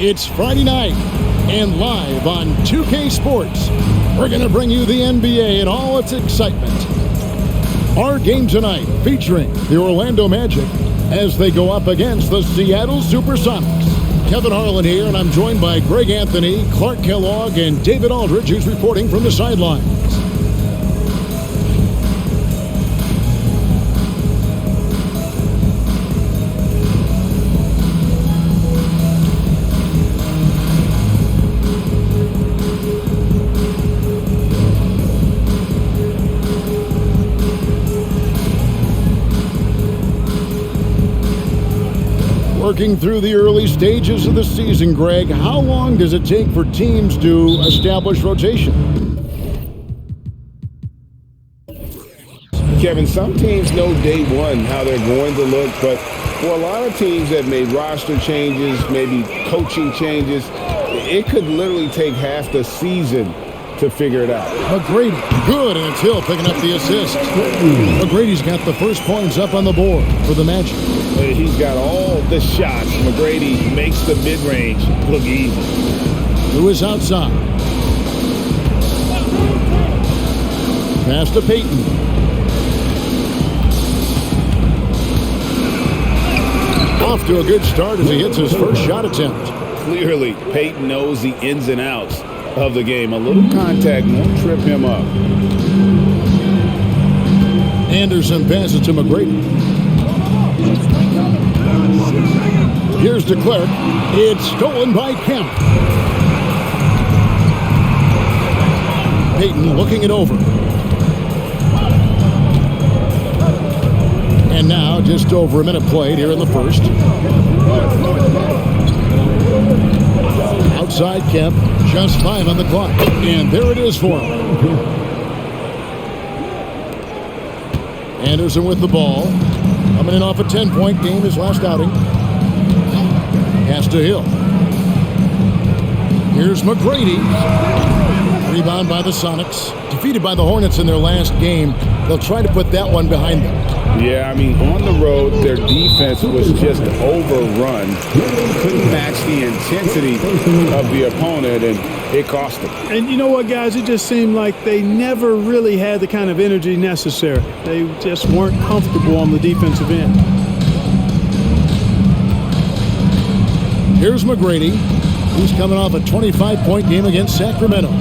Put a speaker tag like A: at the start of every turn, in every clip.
A: It's Friday night, and live on 2K Sports, we're going to bring you the NBA and all its excitement. Our game tonight featuring the Orlando Magic as they go up against the Seattle SuperSonics. Kevin Harlan here, and I'm joined by Greg Anthony, Clark Kellogg, and David Aldridge, who's reporting from the sidelines. Working through the early stages of the season, Greg, how long does it take for teams to establish rotation?
B: Kevin, some teams know day one how they're going to look, but for a lot of teams that made roster changes, maybe coaching changes, it could literally take half the season to figure it out.
A: McGrady, good, and it's Hill picking up the assist. McGrady's got the first points up on the board for the Magic.
B: He's got all the shots. McGrady makes the mid-range look easy.
A: Lewis outside. Pass to Payton. Off to a good start as he hits his first shot attempt.
B: Clearly, Payton knows the ins and outs of the game. A little contact won't trip him up.
A: Anderson passes to McGrady. Here's to Clark. It's stolen by Kemp. Payton looking it over. And now just over a minute played here in the first. Outside Kemp, just 5 on the clock. And there it is for him. Anderson with the ball. Coming in off a 10-point game, his last outing. Pass to Hill. Here's McGrady. Rebound by the Sonics. Defeated by the Hornets in their last game. They'll try to put that one behind them.
B: Yeah, I mean, on the road, their defense was just overrun. Couldn't match the intensity of the opponent, and it cost them.
C: And you know what, guys? It just seemed like they never really had the kind of energy necessary. They just weren't comfortable on the defensive end.
A: Here's McGrady, who's coming off a 25-point game against Sacramento.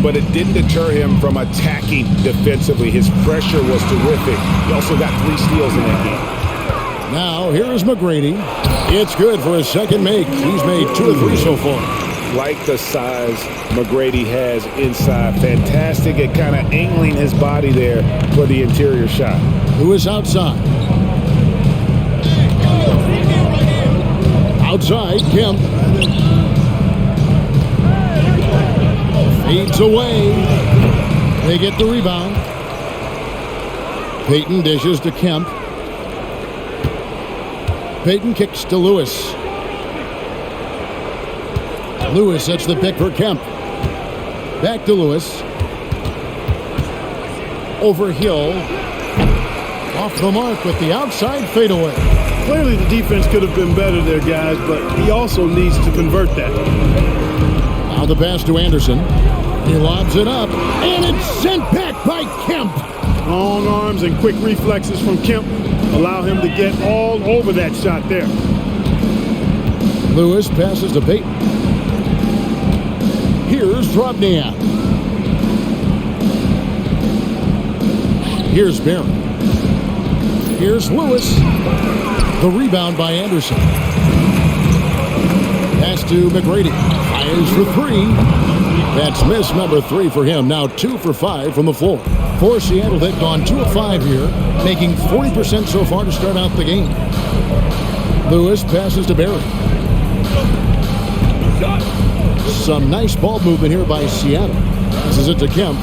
B: But it didn't deter him from attacking defensively. His pressure was terrific. He also got 3 steals in that game.
A: Now, here is McGrady. It's good for his second make. He's made 2 or 3 so far.
B: Like the size McGrady has inside. Fantastic at kind of angling his body there for the interior shot.
A: Who is outside? Outside, Kemp. Fades away. They get the rebound. Payton dishes to Kemp. Payton kicks to Lewis. Lewis sets the pick for Kemp. Back to Lewis. Over Hill. Off the mark with the outside fadeaway.
C: Clearly the defense could have been better there, guys, but he also needs to convert that.
A: Now the pass to Anderson. He lobs it up, and it's sent back by Kemp.
C: Long arms and quick reflexes from Kemp allow him to get all over that shot there.
A: Lewis passes to Payton. Here's Drobniak. Here's Barron. Here's Lewis. The rebound by Anderson. Pass to McGrady. Fires for 3. That's miss number 3 for him. Now 2 for 5 from the floor. For Seattle, they've gone 2 of 5 here, making 40% so far to start out the game. Lewis passes to Barry. Some nice ball movement here by Seattle. This is it to Kemp.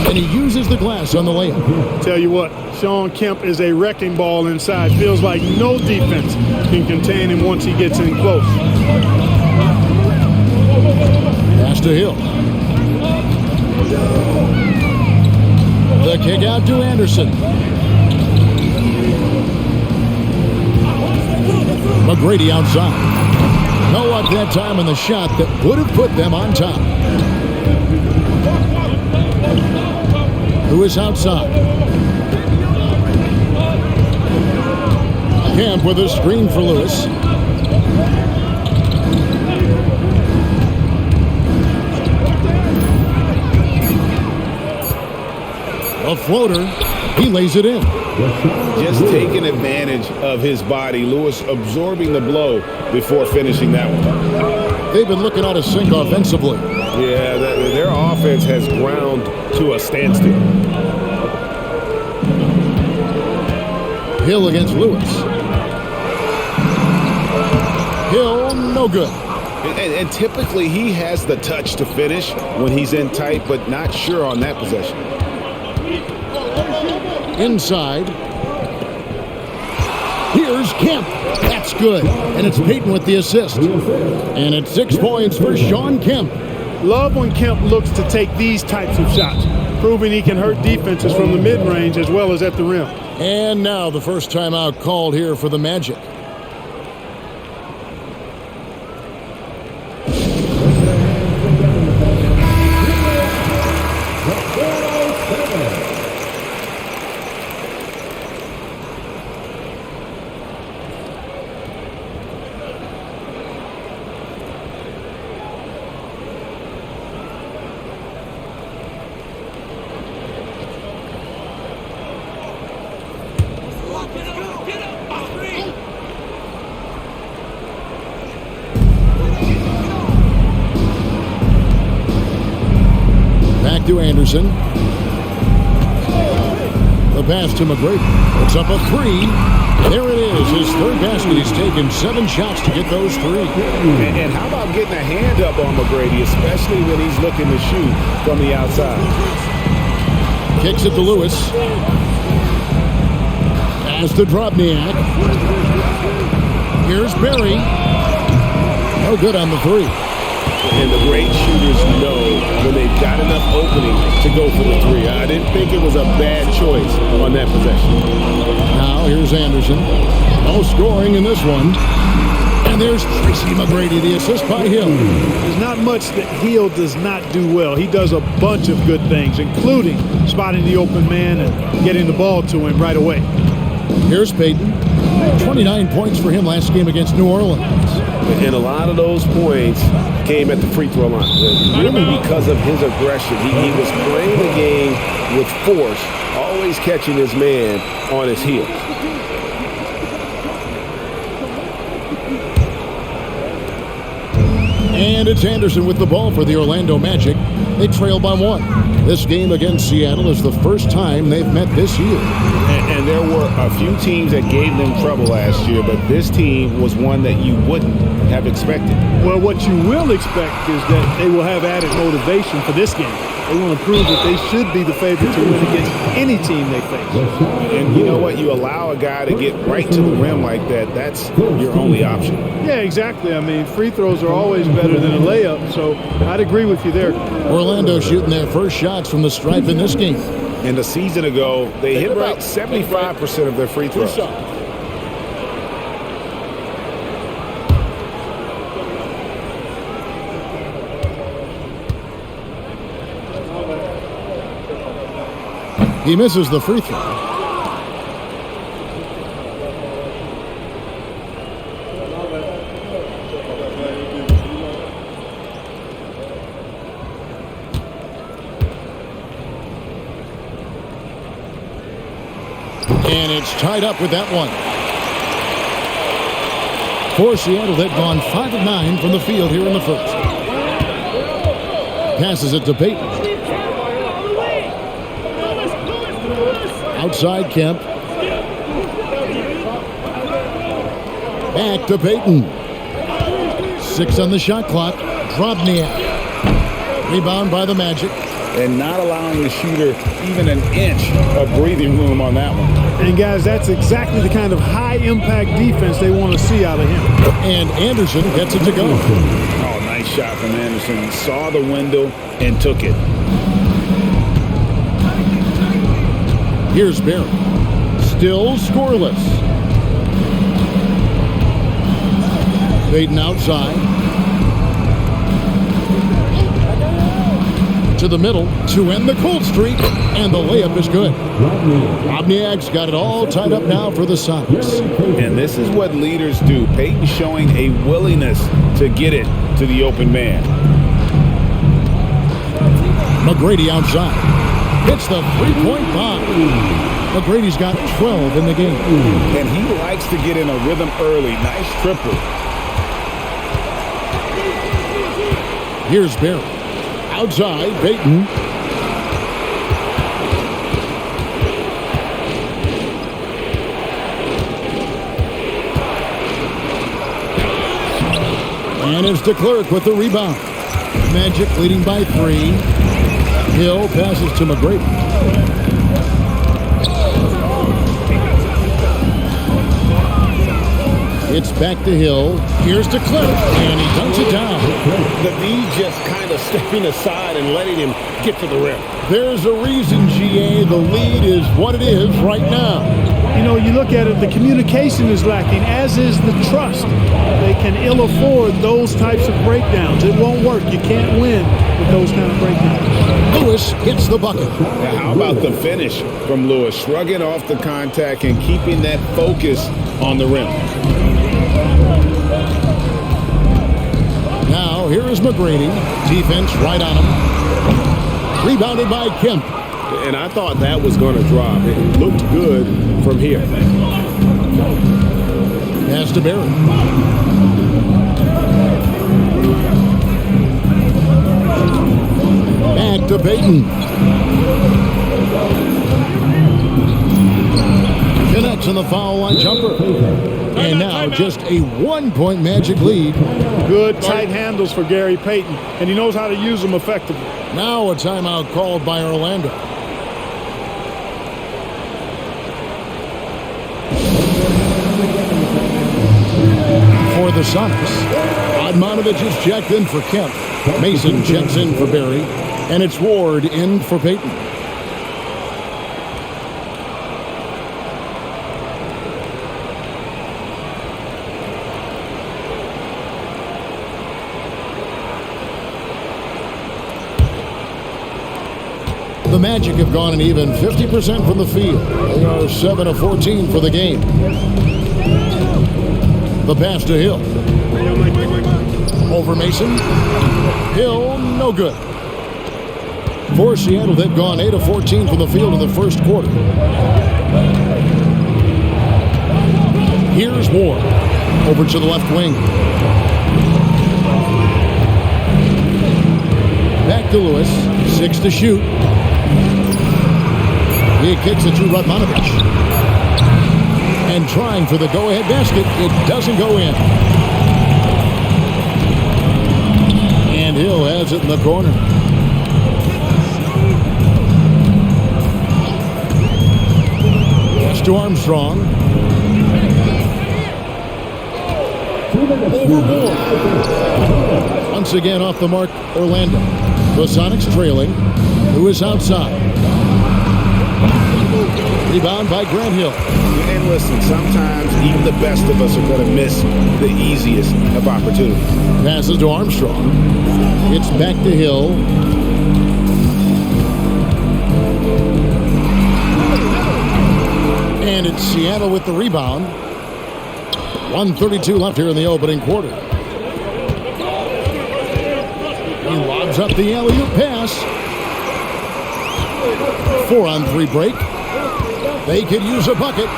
A: And he uses the glass on the layup.
C: Tell you what, Shawn Kemp is a wrecking ball inside. Feels like no defense can contain him once he gets in close.
A: Pass to Hill. The kick out to Anderson. McGrady outside. No luck that time on the shot that would have put them on top. Lewis outside. Kemp with a screen for Lewis. A floater. He lays it in.
B: Just taking advantage of his body. Lewis absorbing the blow before finishing that one.
A: They've been looking out of sync offensively.
B: Yeah, their offense has ground to a standstill.
A: Hill against Lewis. Hill, no good.
B: And typically he has the touch to finish when he's in tight, but not sure on that possession.
A: Inside. Here's Kemp. That's good. And it's Payton with the assist. And it's 6 points for Shawn Kemp.
C: Love when Kemp looks to take these types of shots, proving he can hurt defenses from the mid-range as well as at the rim.
A: And now the first timeout called here for the Magic. To Anderson. The pass to McGrady. Puts up a three. There it is. His third basket. He's taken 7 shots to get those 3.
B: And how about getting a hand up on McGrady, especially when he's looking to shoot from the outside.
A: Kicks it to Lewis. Pass to Drobniak. Here's Berry. No good on the 3.
B: And the great shooters know when they've got enough opening to go for the 3. I didn't think it was a bad choice on that possession.
A: Now here's Anderson. No scoring in this one. And there's Tracy McGrady, the assist by Hill.
C: There's not much that Hill does not do well. He does a bunch of good things, including spotting the open man and getting the ball to him right away.
A: Here's Payton. 29 points for him last game against New Orleans.
B: And a lot of those points came at the free throw line. Really because of his aggression. He was playing the game with force, always catching his man on his heels.
A: And it's Anderson with the ball for the Orlando Magic. They trail by 1. This game against Seattle is the first time they've met this year.
B: And there were a few teams that gave them trouble last year, but this team was one that you wouldn't have expected.
C: Well, what you will expect is that they will have added motivation for this game. They want to prove that they should be the favorite to win against any team they face.
B: And you know what? You allow a guy to get right to the rim like that, that's your only option.
C: Yeah, exactly. I mean, free throws are always better than a layup, so I'd agree with you there.
A: Orlando shooting their first shots from the stripe in this game.
B: And a season ago, they hit about 75% of their free throws.
A: He misses the free throw. And it's tied up with that one. For Seattle, they've gone 5 of 9 from the field here in the first. Passes it to Payton. Outside Kemp. Back to Payton. 6 on the shot clock. Drobniak. Rebound by the Magic.
B: And not allowing the shooter even an inch of breathing room on that one.
C: And guys, that's exactly the kind of high-impact defense they want to see out of him.
A: And Anderson gets it to go.
B: Oh, nice shot from Anderson. Saw the window and took it.
A: Here's Barry. Still scoreless. Baden outside. To the middle to end the cold streak, and the layup is good. Robniak's got it all tied up now for the Sonics.
B: And this is what leaders do. Peyton showing a willingness to get it to the open man.
A: McGrady outside. Hits the three-point bomb. McGrady's got 12 in the game.
B: And he likes to get in a rhythm early. Nice triple.
A: Here's Barry. Outside, Peyton. And it's DeClerc with the rebound. Magic leading by 3. Hill passes to McGrady. It's back to Hill. Here's DeClerc, and he dunks it down.
B: The D just kind of stepping aside and letting him get to the rim.
A: There's a reason, GA. The lead is what it is right now.
C: You know, you look at it, the communication is lacking, as is the trust. They can ill afford those types of breakdowns. It won't work. You can't win with those kind of breakdowns.
A: Lewis gets the bucket.
B: Now, how about the finish from Lewis? Shrugging off the contact and keeping that focus on the rim.
A: Now, here is McGrady. Defense right on him. Rebounded by Kemp.
B: And I thought that was going to drop. It looked good from here.
A: Pass to Barry. Back to Peyton. Connects on the foul line jumper. And now just a 1-point Magic lead.
C: Good tight handles for Gary Payton, and he knows how to use them effectively.
A: Now a timeout called by Orlando. For the Sonics, Odmanovich is checked in for Kemp. Mason checks in for Barry, and it's Ward in for Peyton. The Magic have gone an even 50% from the field. They are 7 of 14 for the game. The pass to Hill. Over Mason. Hill, no good. For Seattle, they've gone 8 of 14 from the field in the first quarter. Here's Ward. Over to the left wing. Back to Lewis. 6 to shoot. He kicks it to Radmanovich. And trying for the go-ahead basket. It doesn't go in. And Hill has it in the corner. Pass to Armstrong. Once again off the mark, Orlando. The Sonics trailing. Who is outside? Rebound by Grant Hill.
B: And listen, sometimes even the best of us are going to miss the easiest of opportunities.
A: Passes to Armstrong. It's back to Hill. And it's Seattle with the rebound. 1:32 left here in the opening quarter. He lobs up the alley-oop pass. 4-on-3 break. They could use a bucket.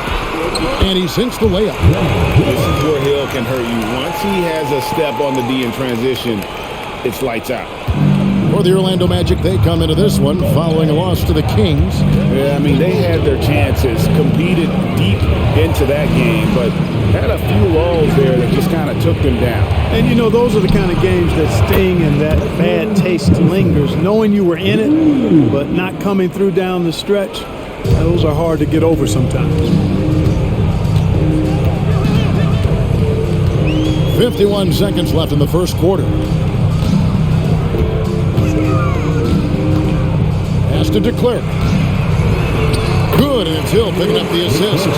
A: And he sinks the layup.
B: This is where Hill can hurt you. Once he has a step on the D in transition, it's lights out.
A: For the Orlando Magic, they come into this one following a loss to the Kings.
B: Yeah, I mean, they had their chances, competed deep into that game, but had a few lulls there that just kind of took them down.
C: And, you know, those are the kind of games that sting and that bad taste lingers. Knowing you were in it, but not coming through down the stretch, those are hard to get over sometimes.
A: 51 seconds left in the first quarter. Pass to DeClerc. Good, and it's Hill picking up the assist.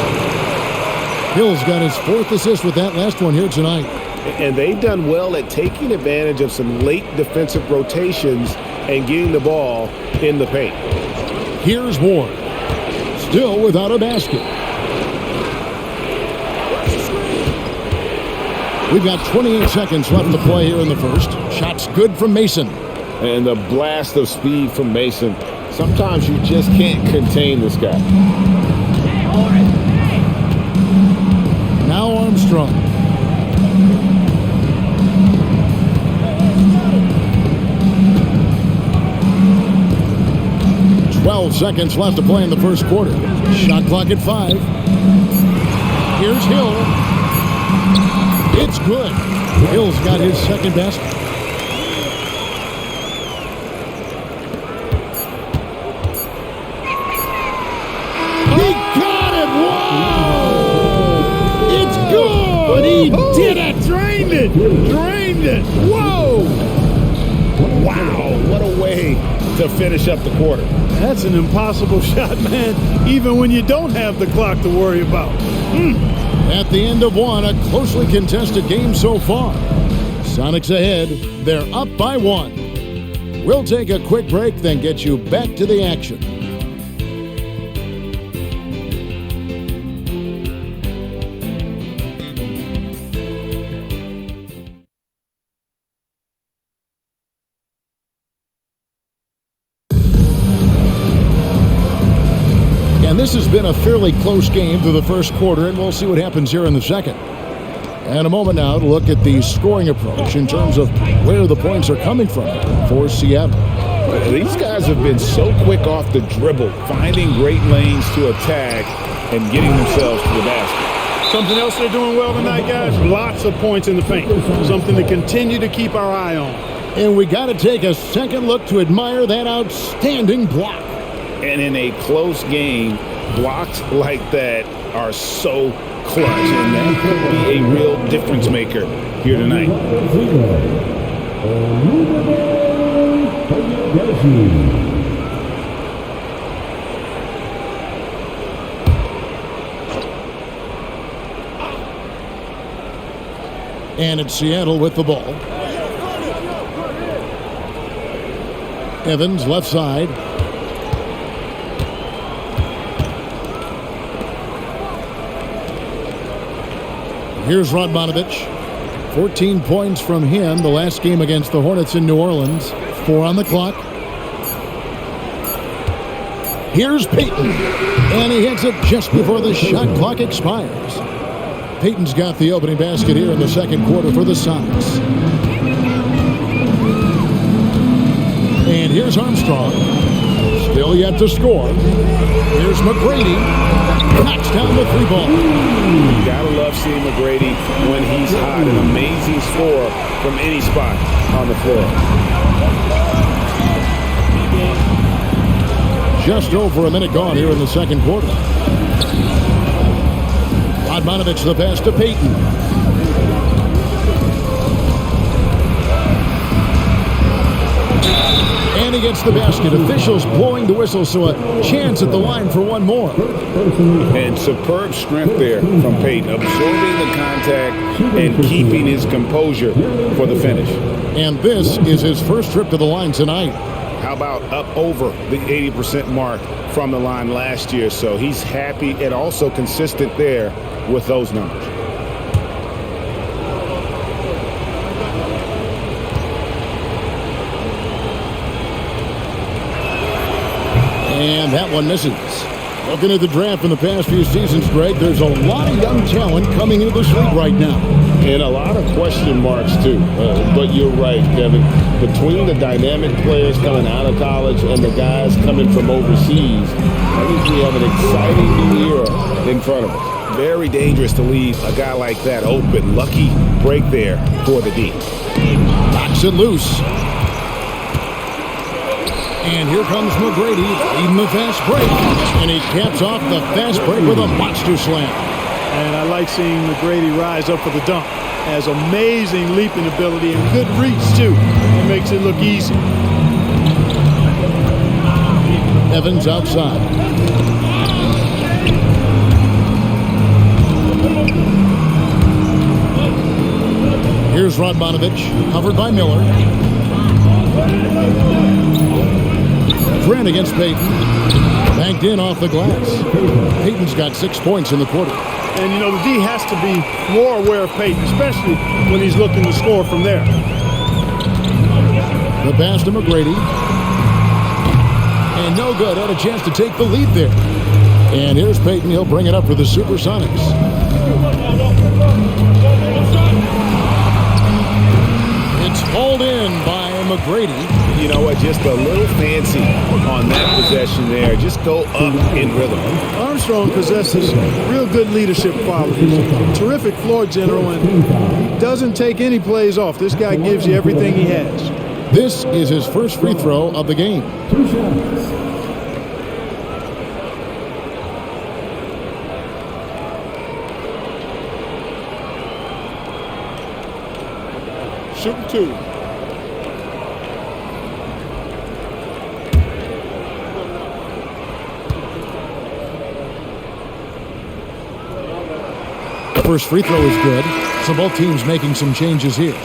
A: Hill's got his 4th assist with that last one here tonight.
B: And they've done well at taking advantage of some late defensive rotations and getting the ball in the paint.
A: Here's Ward. Still without a basket. We've got 28 seconds left to play here in the first. Shot's good from Mason.
B: And the blast of speed from Mason. Sometimes you just can't contain this guy.
A: Now Armstrong. Seconds left to play in the first quarter. Shot clock at 5. Here's Hill. It's good. Hill's got his second best. He got it! Whoa! It's good!
C: But he did it! Drained it! Drained it! Whoa!
B: Wow, what a way to finish up the quarter.
C: That's an impossible shot, man, even when you don't have the clock to worry about.
A: At the end of one, a closely contested game so far. Sonics ahead. They're up by 1. We'll take a quick break, then get you back to the action. This has been a fairly close game through the first quarter, and we'll see what happens here in the second. And a moment now to look at the scoring approach in terms of where the points are coming from for Seattle.
B: These guys have been so quick off the dribble, finding great lanes to attack and getting themselves to the basket.
C: Something else they're doing well tonight, guys, lots of points in the paint. Something to continue to keep our eye on.
A: And we got to take a second look to admire that outstanding block.
B: And in a close game, blocks like that are so clutch, and that could be a real difference maker here tonight.
A: And it's Seattle with the ball. Evans left side. Here's Radmanovich. 14 points from him the last game against the Hornets in New Orleans. 4 on the clock. Here's Payton. And he hits it just before the shot clock expires. Payton's got the opening basket here in the second quarter for the Sonics. And here's Armstrong. Still yet to score. Here's McGrady. Knocks down the 3-ball.
B: You gotta love seeing McGrady when he's hot. An amazing score from any spot on the floor.
A: Just over a minute gone here in the second quarter. Radmanovich the pass to Payton. And he gets the basket. Officials blowing the whistle, so a chance at the line for one more.
B: And superb strength there from Payton, absorbing the contact and keeping his composure for the finish.
A: And this is his first trip to the line tonight.
B: How about up over the 80% mark from the line last year? So he's happy and also consistent there with those numbers.
A: And that one misses. Looking at the draft in the past few seasons, Greg, there's a lot of young talent coming into this league right now.
B: And a lot of question marks, too. But you're right, Kevin. Between the dynamic players coming out of college and the guys coming from overseas, I think we have an exciting new era in front of us. Very dangerous to leave a guy like that open. Lucky break there for the D.
A: Knocks it loose. And here comes McGrady leading the fast break. And he caps off the fast break with a monster slam.
C: And I like seeing McGrady rise up for the dunk. Has amazing leaping ability and good reach, too. It makes it look easy.
A: Evans outside. Here's Radmanovich, covered by Miller. Trent against Payton. Banked in off the glass. Payton's got 6 points in the quarter.
C: And, you know, the D has to be more aware of Payton, especially when he's looking to score from there.
A: The pass to McGrady. And no good. Had a chance to take the lead there. And here's Payton. He'll bring it up for the SuperSonics. It's hauled in by McGrady.
B: You know what? Just a little fancy on that possession there. Just go up in rhythm.
C: Armstrong possesses real good leadership qualities. Terrific floor general, and he doesn't take any plays off. This guy gives you everything he has.
A: This is his first free throw of the game.
B: Shoot 2.
A: First free throw is good. So both teams making some changes here.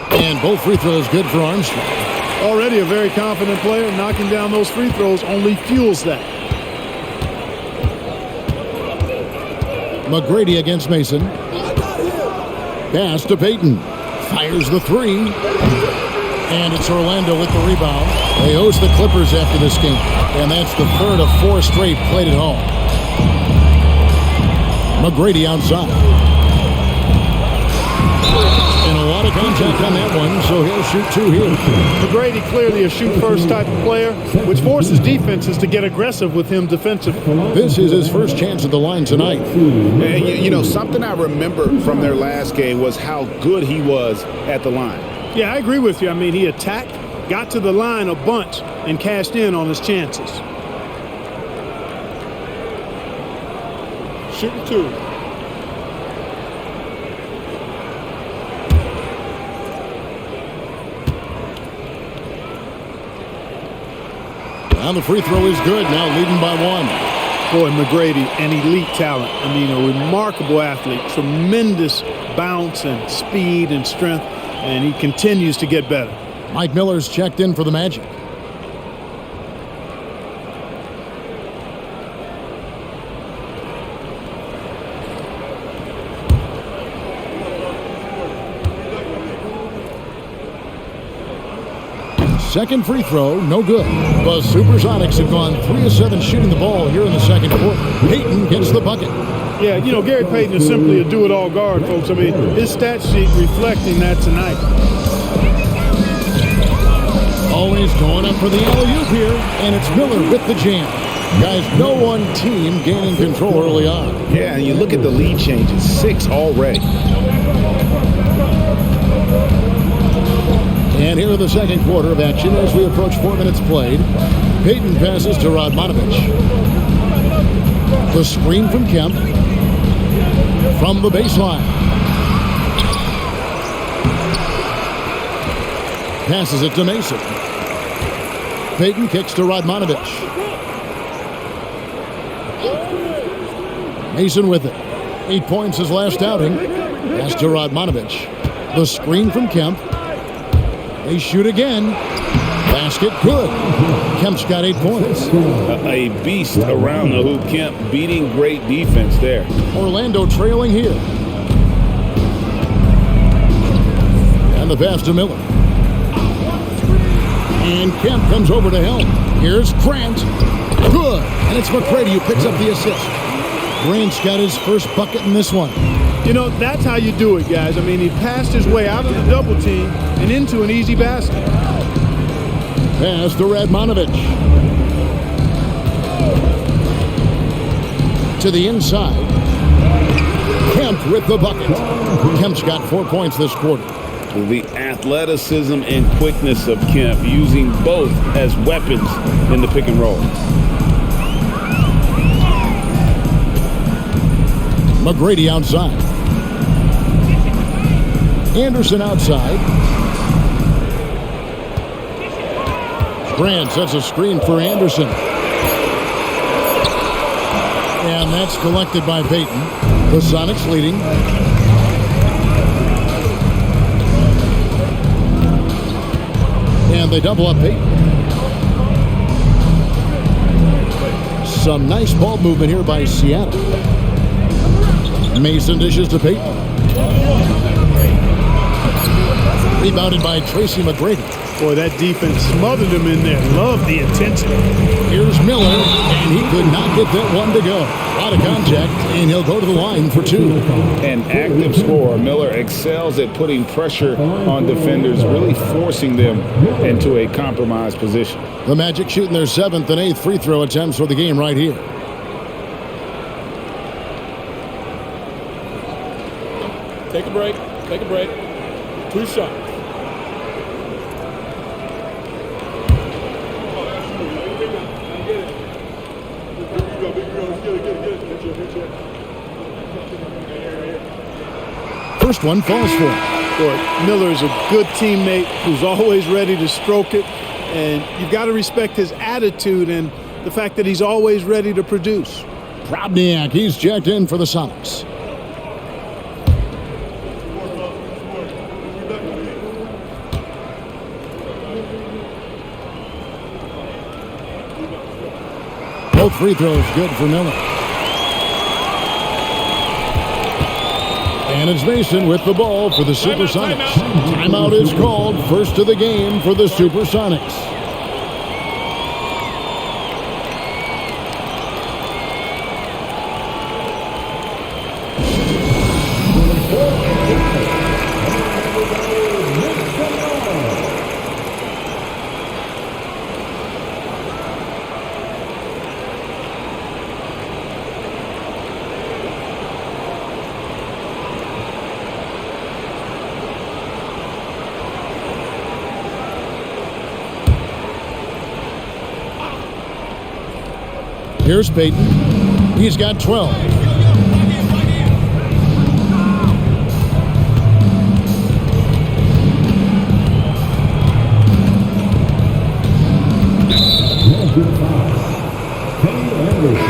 A: And both free throws good for Armstrong.
C: Already a very confident player. Knocking down those free throws only fuels that.
A: McGrady against Mason. Pass to Payton. Fires the 3. And it's Orlando with the rebound. They host the Clippers after this game. And that's the third of 4 straight played at home. McGrady outside. And a lot of contact on that one, so he'll shoot 2 here.
C: McGrady clearly a shoot-first type of player, which forces defenses to get aggressive with him defensively.
A: This is his first chance at the line tonight.
B: And you know, something I remember from their last game was how good he was at the line.
C: Yeah, I agree with you. I mean, he attacked, got to the line a bunch, and cashed in on his chances.
B: Shooting 2.
A: And the free throw is good, now leading by 1.
C: Boy, McGrady, an elite talent. I mean, a remarkable athlete. Tremendous bounce and speed and strength, and he continues to get better.
A: Mike Miller's checked in for the Magic. Second free throw, no good. The SuperSonics have gone 3 of 7 shooting the ball here in the second quarter. Payton gets the bucket.
C: Yeah, you know, Gary Payton is simply a do-it-all guard, folks. I mean, his stat sheet reflecting that tonight.
A: Always going up for the alley-oop here, and it's Miller with the jam. Guys, no one team gaining control early on.
B: Yeah, and you look at the lead changes, 6 already.
A: And here in the second quarter of action as we approach 4 minutes played. Payton passes to Radmanovich. The screen from Kemp. From the baseline. Passes it to Mason. Payton kicks to Radmanovich. Mason with it. 8 points his last outing. Pass to Radmanovich. The screen from Kemp. They shoot again. Basket good. Kemp's got 8 points.
B: A beast around the hoop. Kemp beating great defense there.
A: Orlando trailing here. And the pass to Miller. And Kemp comes over to help. Here's Grant. Good. And it's McGrady who picks up the assist. Grant's got his first bucket in this one.
C: You know, that's how you do it, guys. I mean, he passed his way out of the double team and into an easy basket.
A: Pass to Radmanovich. To the inside. Kemp with the bucket. Kemp's got 4 points this quarter.
B: The athleticism and quickness of Kemp, using both as weapons in the pick and roll.
A: McGrady outside. Anderson outside. Grant sets a screen for Anderson. And that's collected by Payton. The Sonics leading. And they double up Payton. Some nice ball movement here by Seattle. Mason dishes to Payton. Rebounded by Tracy McGrady.
C: Boy, that defense smothered him in there. Love the intensity.
A: Here's Miller, and he could not get that one to go. A lot of contact, and he'll go to the line for two.
B: An active scorer. Miller excels at putting pressure on defenders, really forcing them into a compromised position.
A: The Magic shooting their 7th and 8th free throw attempts for the game right here.
D: Take a break. Take a break. 2 shots.
A: First one falls for him.
C: Boy, Miller is a good teammate who's always ready to stroke it. And you've got to respect his attitude and the fact that he's always ready to produce.
A: Probniak, he's checked in for the Sonics. Both free throws good for Miller. And it's Mason with the ball for the SuperSonics. Timeout is called. First of the game for the SuperSonics. Here's Payton. He's got 12.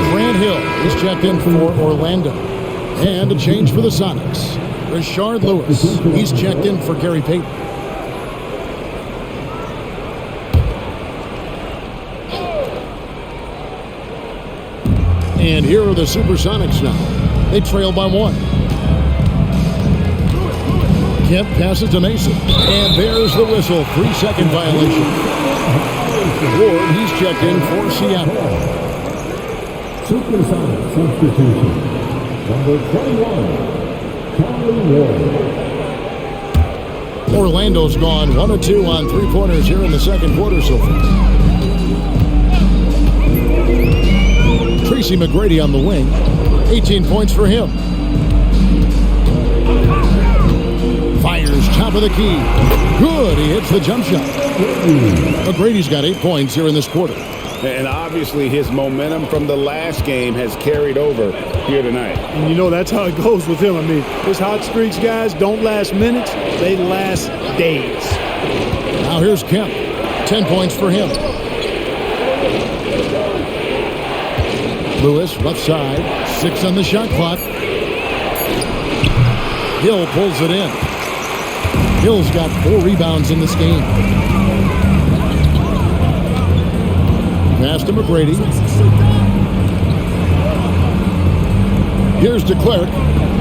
A: Grant Hill is checked in for Orlando. And a change for the Sonics. Rashard Lewis. He's checked in for Gary Payton. And here are the SuperSonics now. They trail by 1. Kemp passes to Mason. And there's the whistle. 3-second violation. Ward, he's checked in for Seattle.
E: SuperSonics substitution. Number 21, Charlie Ward.
A: Orlando's gone 1 of 2 on 3-pointers here in the second quarter so far. Tracy McGrady on the wing. 18 points for him. Fires top of the key. Good. He hits the jump shot. McGrady's got 8 points here in this quarter.
B: And obviously his momentum from the last game has carried over here tonight.
C: And you know that's how it goes with him. I mean, his hot streaks, guys, don't last minutes. They last days.
A: Now here's Kemp. 10 points for him. Lewis, left side. 6 on the shot clock. Hill pulls it in. Hill's got 4 rebounds in this game. Pass to McGrady. Here's DeClerc.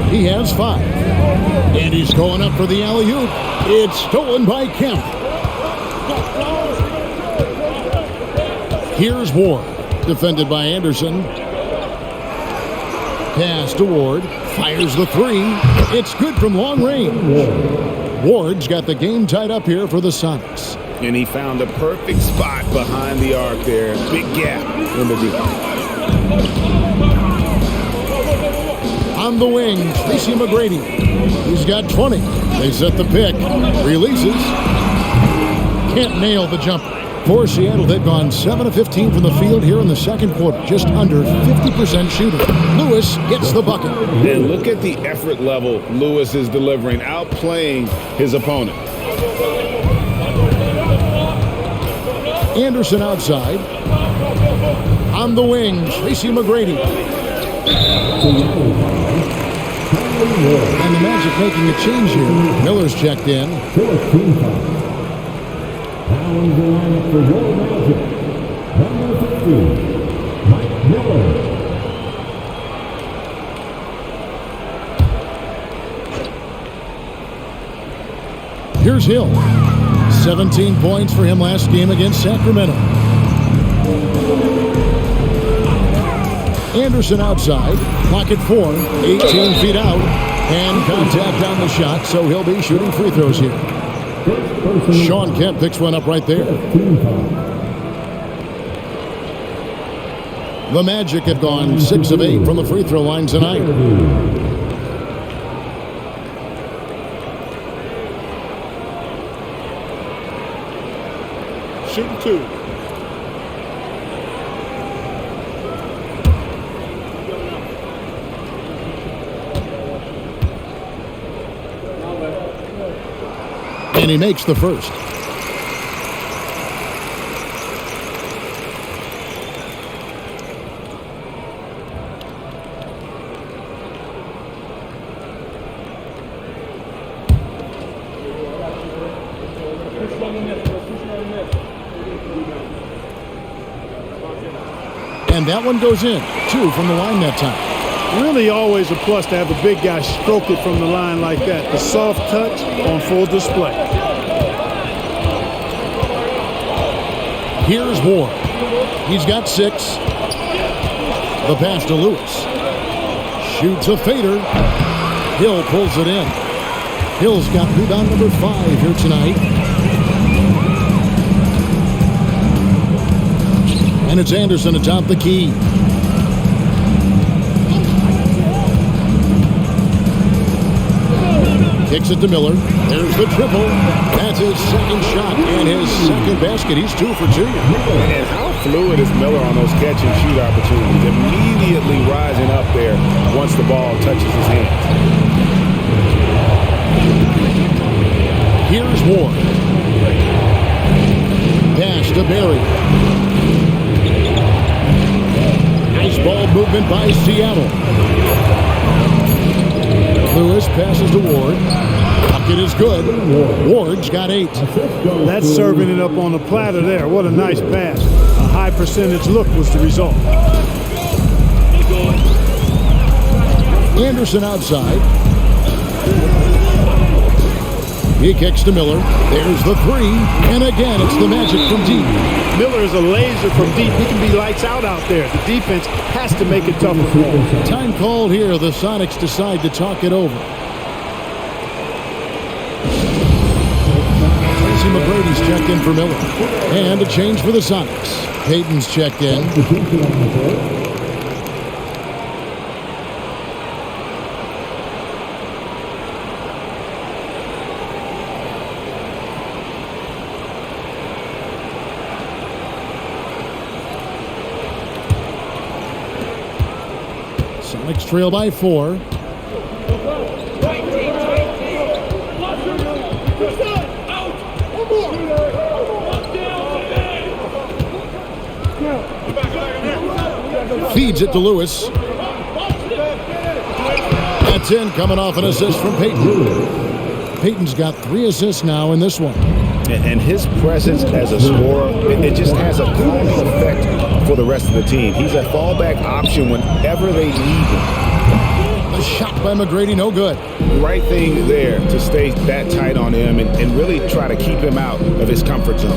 A: He has 5. And he's going up for the alley-oop. It's stolen by Kemp. Here's Ward. Defended by Anderson. Pass to Ward. Fires the 3. It's good from long range. Ward's got the game tied up here for the Sonics.
B: And he found the perfect spot behind the arc there. Big gap in the defense.
A: On the wing, Tracy McGrady. He's got 20. They set the pick. Releases. Can't nail the jumper. For Seattle, they've gone 7 of 15 from the field here in the second quarter, just under 50% shooting. Lewis gets the bucket.
B: And look at the effort level Lewis is delivering, outplaying his opponent.
A: Anderson outside. On the wing, Tracy McGrady. And the Magic making a change here. Miller's checked in.
E: Fouling the lineup for your Magic, number 50, Mike Miller.
A: Here's Hill. 17 points for him last game against Sacramento. Anderson outside. Clock at 4. 18 feet out. And contact on the shot, so he'll be shooting free throws here. Sean Kemp picks one up right there. The Magic have gone 6 of 8 from the free throw line tonight.
D: Shooting 2.
A: And he makes the first. And that one goes in. 2 from the line that time.
C: Really always a plus to have a big guy stroke it from the line like that. The soft touch on full display.
A: Here's Ward. He's got 6. The pass to Lewis. Shoots a fader. Hill pulls it in. Hill's got rebound number 5 here tonight. And it's Anderson atop the key. Kicks it to Miller. There's the triple. That's his second shot and his second basket. He's 2 for 2.
B: And how fluid is Miller on those catch and shoot opportunities? Immediately rising up there once the ball touches his hands.
A: Here's Ward. Pass to Barry. Nice ball movement by Seattle. Lewis passes to Ward. Bucket is good. Ward's got 8.
C: That's serving it up on the platter there. What a nice pass. A high percentage look was the result.
A: Anderson outside. He kicks to Miller. There's the 3. And again, it's the Magic from deep.
C: Miller is a laser from deep. He can be lights out there. The defense has to make it tougher for him.
A: Time called here. The Sonics decide to talk it over. Tracy McGrady's checked in for Miller. And a change for the Sonics. Payton's checked in. Sonics trail by 4. Feeds it to Lewis. That's in, coming off an assist from Payton. Payton's got 3 assists now in this one.
B: And his presence as a scorer, it just has a calming effect for the rest of the team. He's a fallback option whenever they need him.
A: The shot by McGrady, no good.
B: Right thing there to stay that tight on him and really try to keep him out of his comfort zone.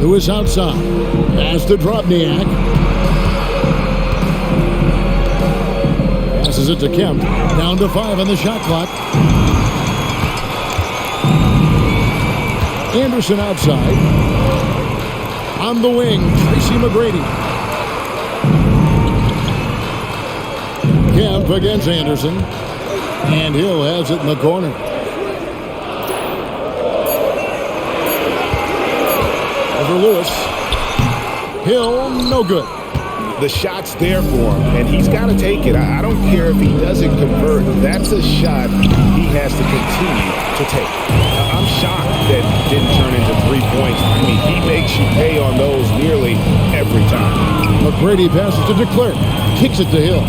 A: Lewis outside. Pass to Drobniak. Passes it to Kemp. Down to 5 on the shot clock. Anderson outside. On the wing, Tracy McGrady. Kemp against Anderson. And Hill has it in the corner. Lewis. Hill, no good.
B: The shot's there for him, and he's got to take it. I don't care if he doesn't convert. That's a shot he has to continue to take. I'm shocked that it didn't turn into 3 points. I mean, he makes you pay on those nearly every time.
A: McGrady passes to DeClerc. Kicks it to Hill.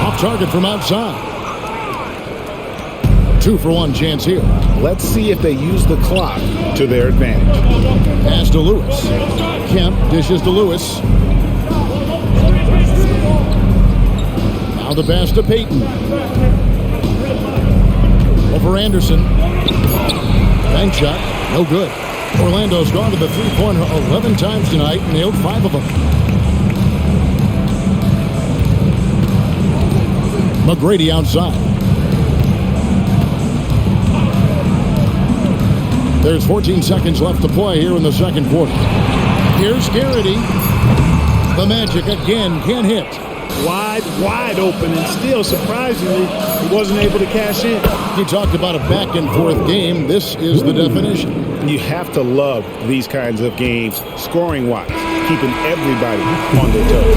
A: Off target from outside. 2-for-1 chance here.
B: Let's see if they use the clock to their advantage.
A: Pass to Lewis. Kemp dishes to Lewis. Now the pass to Payton. Over Anderson. Bank shot. No good. Orlando's gone to the three-pointer 11 times tonight and nailed 5 of them. McGrady outside. There's 14 seconds left to play here in the second quarter. Here's Garrity. The Magic again can't hit.
C: Wide open, and still, surprisingly, he wasn't able to cash in.
A: He talked about a back-and-forth game. This is the definition.
B: You have to love these kinds of games, scoring-wise, keeping everybody on their toes.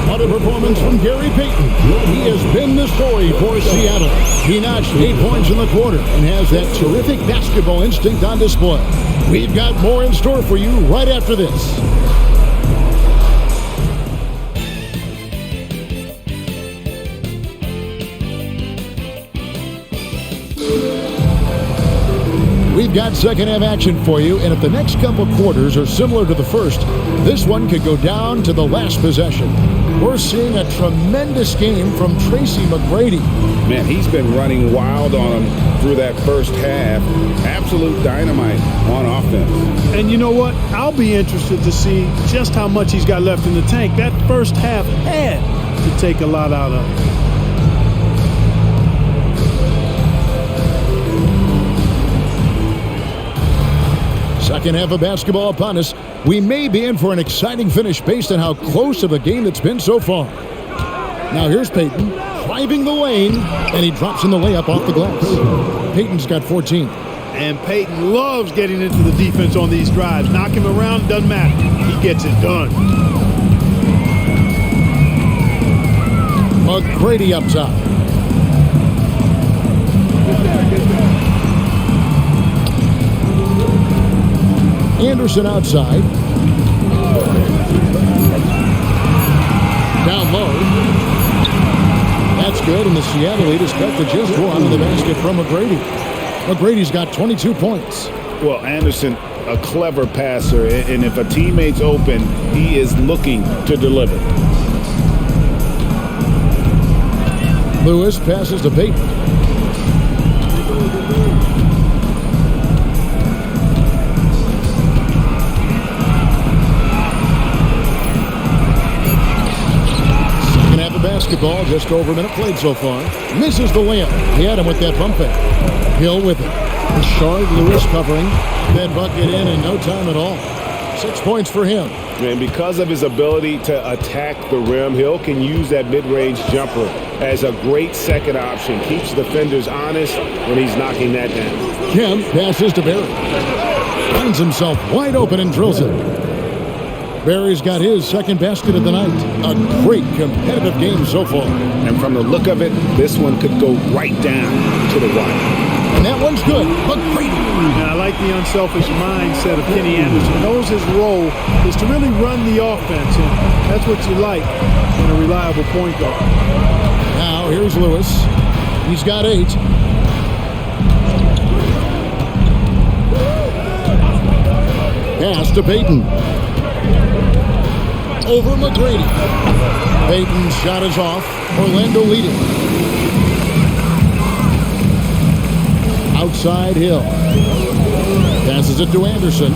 A: What a performance from Gary Payton. He has been the story for Seattle. He notched 8 points in the quarter and has that terrific basketball instinct on display. We've got more in store for you right after this. We've got second-half action for you, and if the next couple quarters are similar to the first, this one could go down to the last possession. We're seeing a tremendous game from Tracy McGrady.
B: Man, he's been running wild on him through that first half. Absolute dynamite on offense.
C: And you know what? I'll be interested to see just how much he's got left in the tank. That first half had to take a lot out of him.
A: Second half of basketball upon us. We may be in for an exciting finish based on how close of a game it's been so far. Now here's Payton driving the lane, and he drops in the layup off the glass. Payton's got 14.
C: And Payton loves getting into the defense on these drives. Knock him around, doesn't matter. He gets it done.
A: McGrady up top. Anderson outside. Down low. That's good, and the Seattle lead is cut to just one on the basket from McGrady. McGrady's got 22 points.
B: Well, Anderson, a clever passer, and if a teammate's open, he is looking to deliver.
A: Lewis passes to Payton. Basketball, just over a minute played so far. Misses the layup. He had him with that bump fake. Hill with it. Shard, Lewis covering. That bucket in no time at all. 6 points for him.
B: And because of his ability to attack the rim, Hill can use that mid-range jumper as a great second option. Keeps defenders honest when he's knocking that down.
A: Kemp passes to Barry. Finds himself wide open and drills it. Barry's got his second basket of the night. A great competitive game so far.
B: And from the look of it, this one could go right down to the wire.
A: And that one's good. McGrady.
C: And I like the unselfish mindset of Kenny Anderson. Knows his role is to really run the offense, and that's what you like in a reliable point guard.
A: Now here's Lewis. He's got 8. Pass to Payton. Over McGrady. Payton's shot is off. Orlando leading. Outside Hill. Passes it to Anderson.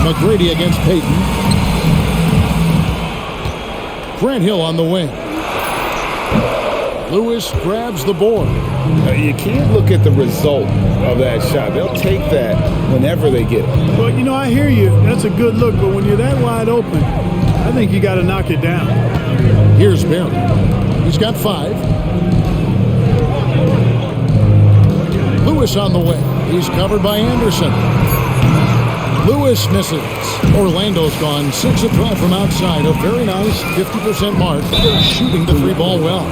A: McGrady against Payton. Grant Hill on the wing. Lewis grabs the board.
B: You can't look at the result of that shot. They'll take that whenever they get it.
C: Well, you know, I hear you. That's a good look, but when you're that wide open, I think you got to knock it down.
A: Here's Barry. He's got 5. Lewis Lewis on the way. He's covered by Anderson. Lewis misses. Orlando's gone 6 of 12 from outside. A very nice 50% mark. Shooting the 3-ball well.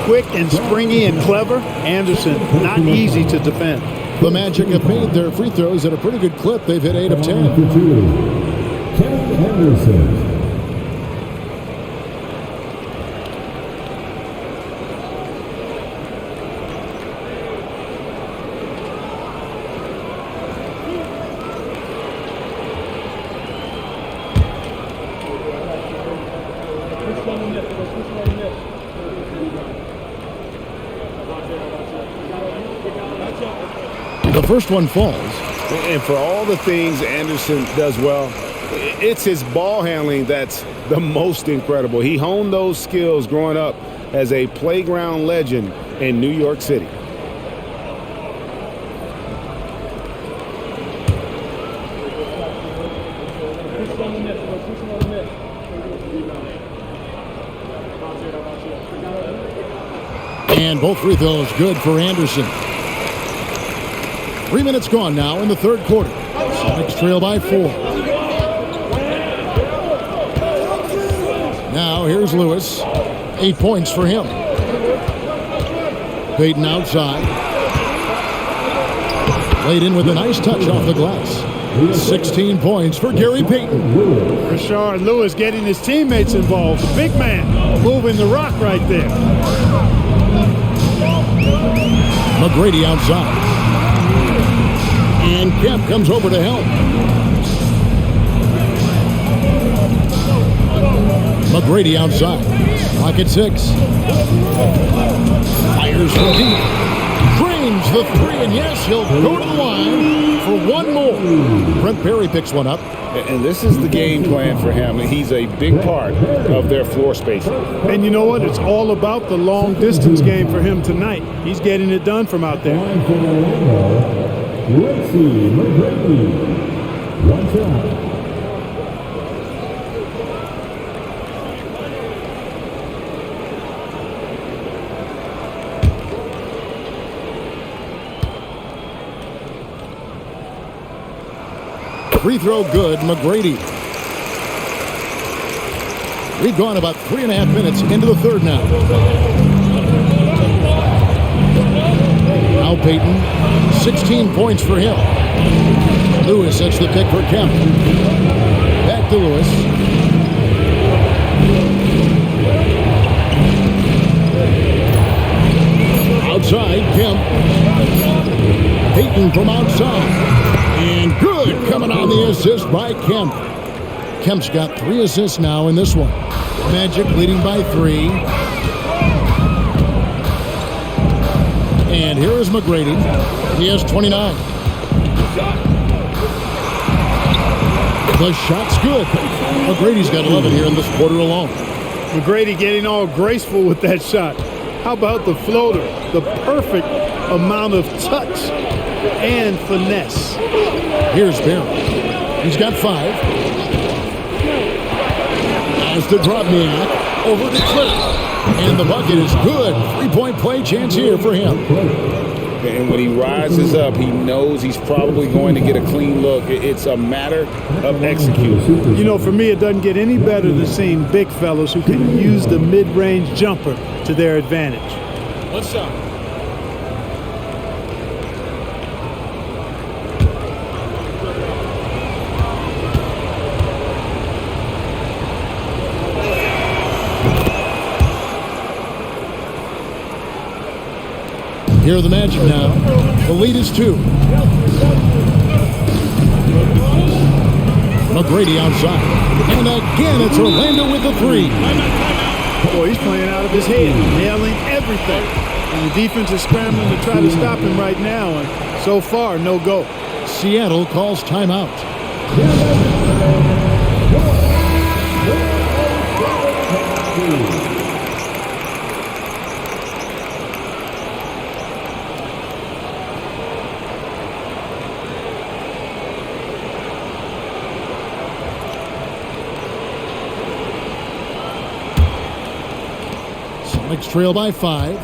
C: Quick and springy and clever. Anderson, not easy to defend.
A: The Magic have made their free throws at a pretty good clip. They've hit 8 of 10.
E: Kevin Anderson.
A: The first one falls.
B: And for all the things Anderson does well, it's his ball handling that's the most incredible. He honed those skills growing up as a playground legend in New York City.
A: And both free throws good for Anderson. 3 minutes gone now in the third quarter. Sonics trail by 4. Now here's Lewis. 8 points for him. Payton outside. Laid in with a nice touch off the glass. 16 points for Gary Payton.
C: Rashard Lewis getting his teammates involved. The big man moving the rock right there.
A: McGrady outside. And Kemp comes over to help. McGrady outside. Clock at 6. Fires for deep. Drains the 3, and yes, he'll go to the line for one more. Brent Perry picks one up.
B: And this is the game plan for him. He's a big part of their floor spacing.
C: And you know what? It's all about the long distance game for him tonight. He's getting it done from out there.
E: Let's see, McGrady. One shot.
A: Free throw good, McGrady. We've gone about 3.5 minutes into the third now. Now Payton, 16 points for him. Lewis sets the pick for Kemp. Back to Lewis. Outside, Kemp. Payton from outside. And good coming on the assist by Kemp. Kemp's got 3 assists now in this one. Magic leading by 3. And here is McGrady. He has 29. The shot's good. McGrady's got 11 here in this quarter alone.
C: McGrady getting all graceful with that shot. How about the floater? The perfect amount of touch and finesse.
A: Here's Barry. He's got 5. As to Drobniak, over to Cliff. And the bucket is good. 3-point play chance here for him.
B: And when he rises up, he knows he's probably going to get a clean look. It's a matter of executing.
C: You know, for me, it doesn't get any better than seeing big fellas who can use the mid-range jumper to their advantage.
D: One shot.
A: Here are the Magic now. The lead is 2. McGrady outside. And again, it's Orlando with the 3.
C: Boy, he's playing out of his head, nailing everything. And the defense is scrambling to try to stop him right now. And so far, no go.
A: Seattle calls timeout. Sonics trail by 5.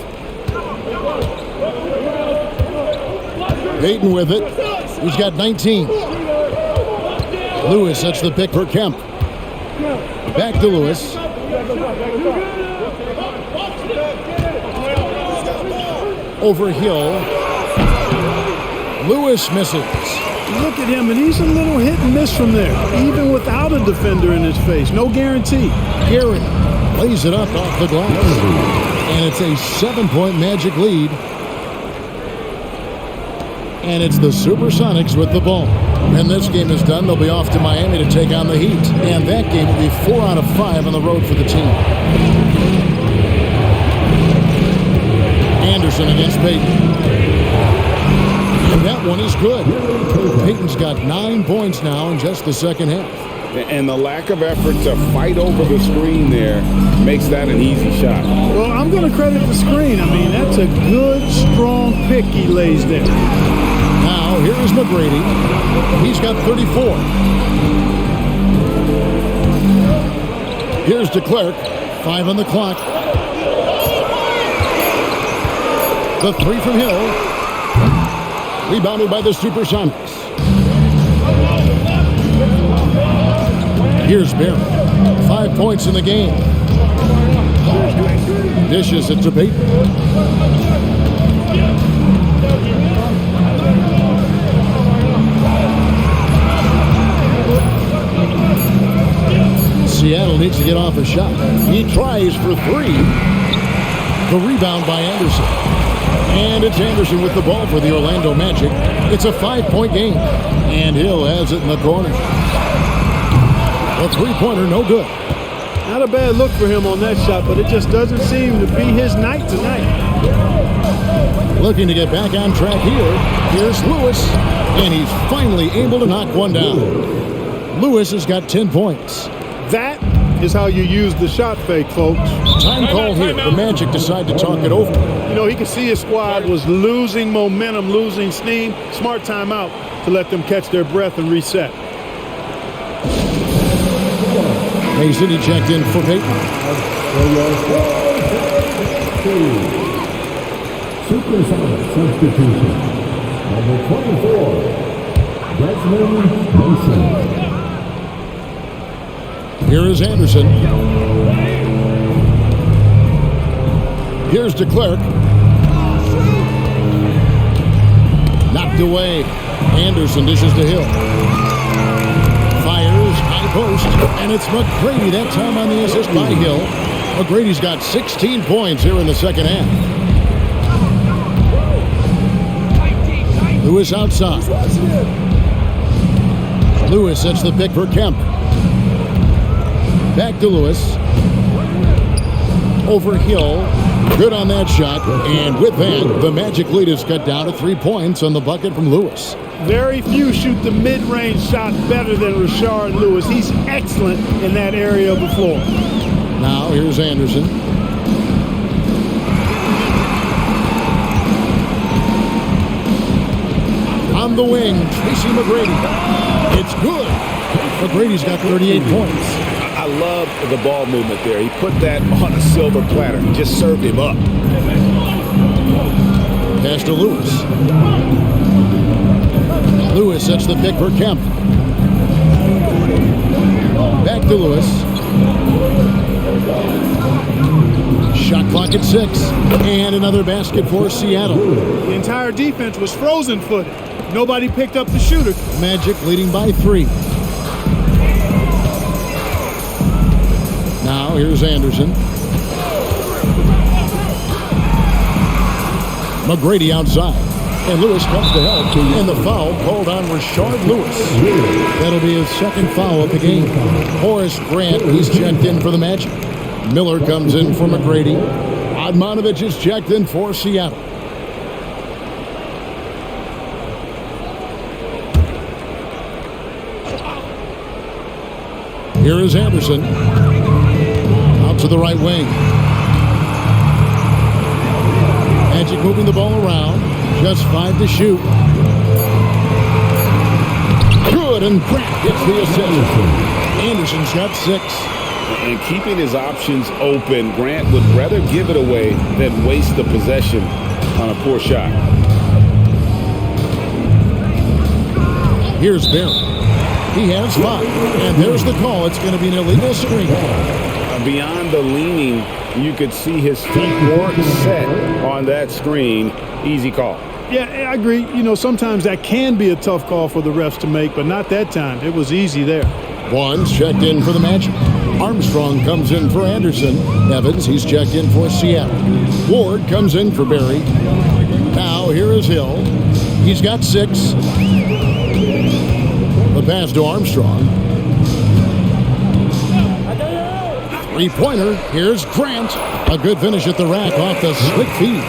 A: Payton with it. He's got 19. Lewis sets the pick for Kemp. Back to Lewis. Over Hill. Lewis misses.
C: Look at him, and he's a little hit and miss from there, even without a defender in his face. No guarantee.
A: Garrett lays it up off the glass. And it's a 7-point Magic lead. And it's the SuperSonics with the ball. When this game is done, they'll be off to Miami to take on the Heat. And that game will be 4 out of 5 on the road for the team. Anderson against Payton. And that one is good. Payton's got 9 points now in just the second half.
B: And the lack of effort to fight over the screen there makes that an easy shot.
C: Well, I'm going to credit the screen. I mean, that's a good, strong pick he lays there.
A: Now, here's McGrady. He's got 34. Here's DeClerc. 5 on the clock. The 3 from Hill. Rebounded by the SuperSonics. Here's Barrett. 5 points in the game. Dishes it to Payton. Seattle needs to get off a shot. He tries for 3. The rebound by Anderson. And it's Anderson with the ball for the Orlando Magic. It's a 5-point game. And Hill has it in the corner. A 3-pointer, no good.
C: Not a bad look for him on that shot, but it just doesn't seem to be his night tonight.
A: Looking to get back on track here. Here's Lewis. And he's finally able to knock one down. Lewis has got 10 points.
C: That is how you use the shot fake, folks.
A: Time call here. The Magic decide to talk it over.
C: You know, he could see his squad was losing momentum, losing steam. Smart timeout to let them catch their breath and reset.
A: Mason, he checked in for Payton.
E: SuperSonics substitution. Number 24, Desmond Mason.
A: Here is Anderson. Here's DeClerc. Knocked away. Anderson dishes to Hill. Fires, high post, and it's McGrady that time on the assist by Hill. McGrady's got 16 points here in the second half. Lewis outside. Lewis sets the pick for Kemp. Back to Lewis. Over Hill. Good on that shot. And with that, the Magic lead is cut down to 3 points on the bucket from Lewis.
C: Very few shoot the mid-range shot better than Rashard Lewis. He's excellent in that area of the floor.
A: Now here's Anderson. On the wing, Tracy McGrady. It's good. McGrady's got 38 points.
D: I love the ball movement there. He put that on a silver platter. Just served him up.
A: Pass to Lewis. Lewis sets the pick for Kemp. Back to Lewis. Shot clock at 6. And another basket for Seattle.
C: The entire defense was frozen-footed. Nobody picked up the shooter.
A: Magic leading by 3. Now here's Anderson. McGrady outside. And Lewis comes to help. And the foul called on Rashard Lewis. That'll be his second foul of the game. Horace Grant, he's checked in for the Magic. Miller comes in for McGrady. Admonovich is checked in for Seattle. Here is Anderson. Out to the right wing. Magic moving the ball around. Just 5 to shoot. Good, and Grant gets the assist. Anderson's got 6.
B: And keeping his options open, Grant would rather give it away than waste the possession on a poor shot.
A: Here's Barry. He has 5. And there's the call. It's going to be an illegal screen.
B: Beyond the leaning, you could see his feet weren't set on that screen. Easy call.
C: Yeah, I agree. You know, sometimes that can be a tough call for the refs to make, but not that time. It was easy there.
A: One's checked in for the Magic. Armstrong comes in for Anderson. Evans, he's checked in for Seattle. Ward comes in for Barry. Now here is Hill. He's got 6. The pass to Armstrong. 3-pointer. Here's Grant. A good finish at the rack off the slick feed.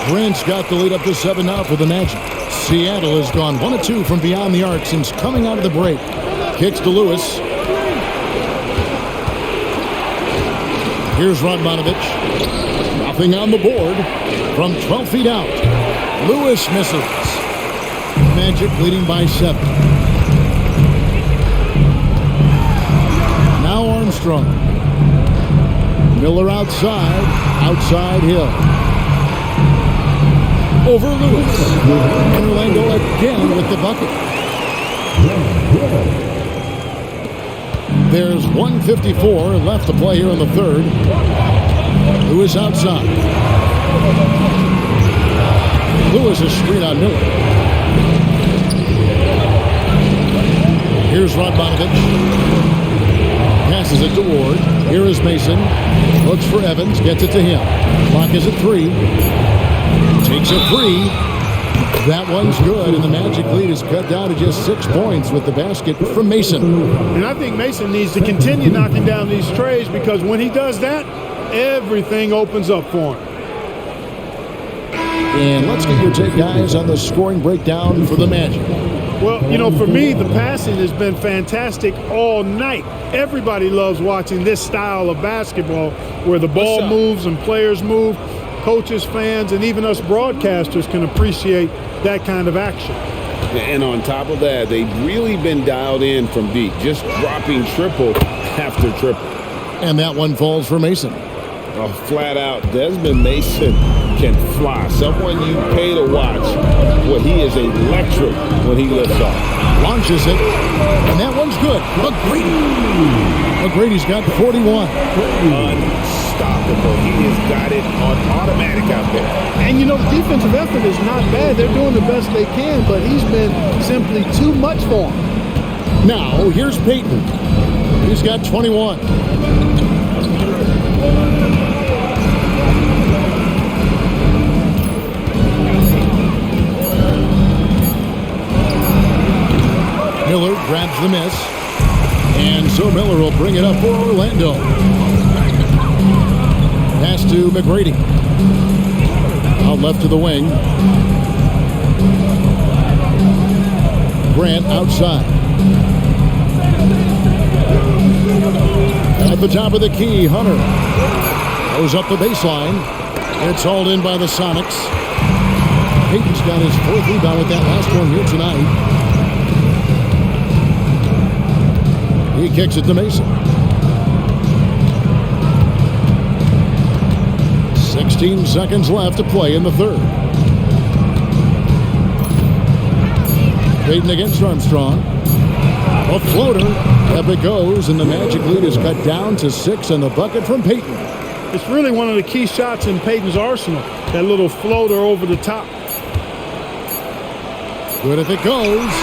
A: Grant's got the lead up to 7 now for the Magic. Seattle has gone 1 of 2 from beyond the arc since coming out of the break. Kicks to Lewis. Here's Radmanovich. Nothing on the board from 12 feet out. Lewis misses. Magic leading by 7. Now Armstrong. Miller outside. Outside Hill. Over Lewis. And Orlando again with the bucket. There's 1:54 left to play here in the third. Lewis outside. Lewis is screen on Miller. Here's Radmanovich. Passes it to Ward. Here is Mason. Looks for Evans. Gets it to him. Clock is at 3. Takes a 3. That one's good, and the Magic lead is cut down to just 6 points with the basket from Mason.
C: And I think Mason needs to continue knocking down these trays, because when he does that, everything opens up for him.
A: And let's get your take, guys, on the scoring breakdown for the Magic.
C: Well, you know, for me, the passing has been fantastic all night. Everybody loves watching this style of basketball where the ball moves and players move. Coaches, fans, and even us broadcasters can appreciate that kind of action.
B: And on top of that, they've really been dialed in from deep, just dropping triple after triple.
A: And that one falls for Mason.
B: Flat out, Desmond Mason can fly. Someone you pay to watch. Well, he is electric when he lifts off.
A: Launches it, and that one's good. McGrady's got 41.
B: Unstoppable. He has got it on automatic out there.
C: And, you know, the defensive effort is not bad. They're doing the best they can, but he's been simply too much for him.
A: Now, here's Payton. He's got 21. Miller grabs the miss, and so Miller will bring it up for Orlando. Pass to McGrady. Out left to the wing. Grant outside. At the top of the key, Hunter goes up the baseline. It's hauled in by the Sonics. Payton's got his 4th rebound with that last one here tonight. He kicks it to Mason. 16 seconds left to play in the third. Payton against Armstrong. A floater. Up it goes, and the Magic lead is cut down to 6 on the bucket from Payton.
C: It's really one of the key shots in Payton's arsenal. That little floater over the top.
A: Good if it goes.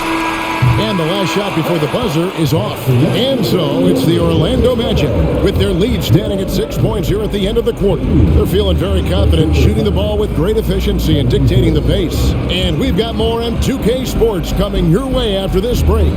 A: And the last shot before the buzzer is off. And so it's the Orlando Magic with their lead standing at 6 points here at the end of the quarter. They're feeling very confident, shooting the ball with great efficiency and dictating the pace. And we've got more M2K Sports coming your way after this break.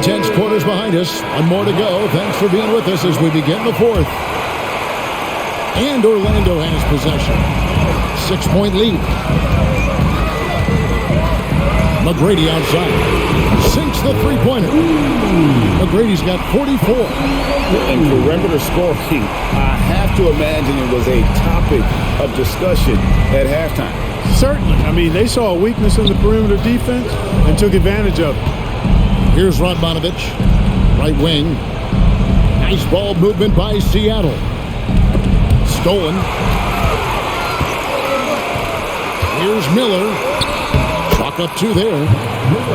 A: Tense quarters behind us. One more to go. Thanks for being with us as we begin the fourth. And Orlando has possession. 6-point lead. McGrady outside. Sinks the three-pointer. McGrady's got 44.
D: And perimeter scoring, I have to imagine it was a topic of discussion at halftime.
C: Certainly. I mean, they saw a weakness in the perimeter defense and took advantage of it.
A: Here's Radmanovich, right wing. Nice ball movement by Seattle. Stolen. Here's Miller. Chalk up 2 there.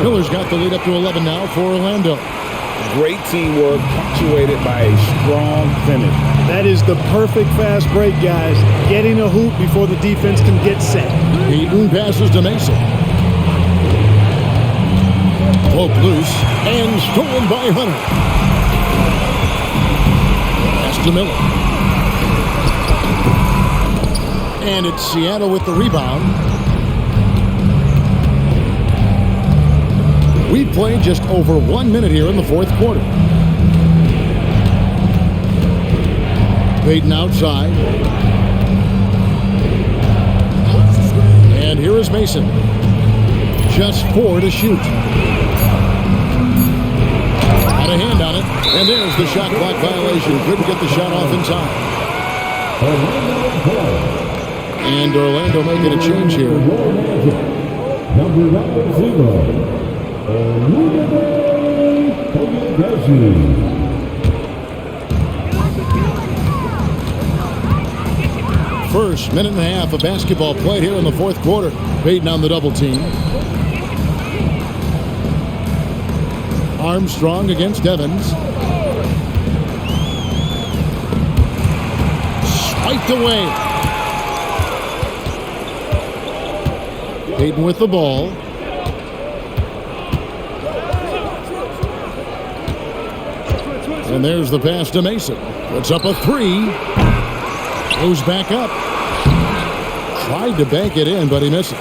A: Miller's got the lead up to 11 now for Orlando.
D: Great teamwork punctuated by a strong finish.
C: That is the perfect fast break, guys. Getting a hoop before the defense can get set.
A: Payton passes to Mason. Poke loose and stolen by Hunter. Pass to Miller. And it's Seattle with the rebound. We've played just over 1 minute here in the fourth quarter. Payton outside. And here is Mason. Just 4 to shoot. Got a hand on it. And there's the shot clock violation. Couldn't get the shot off in time. And Orlando making a change here.
E: Number 0.
A: First minute and a half of basketball played here in the fourth quarter. Payton on the double team. Armstrong against Evans. Spiked away. Payton with the ball. And there's the pass to Mason. Puts up a 3. Goes back up. Tried to bank it in, but he misses.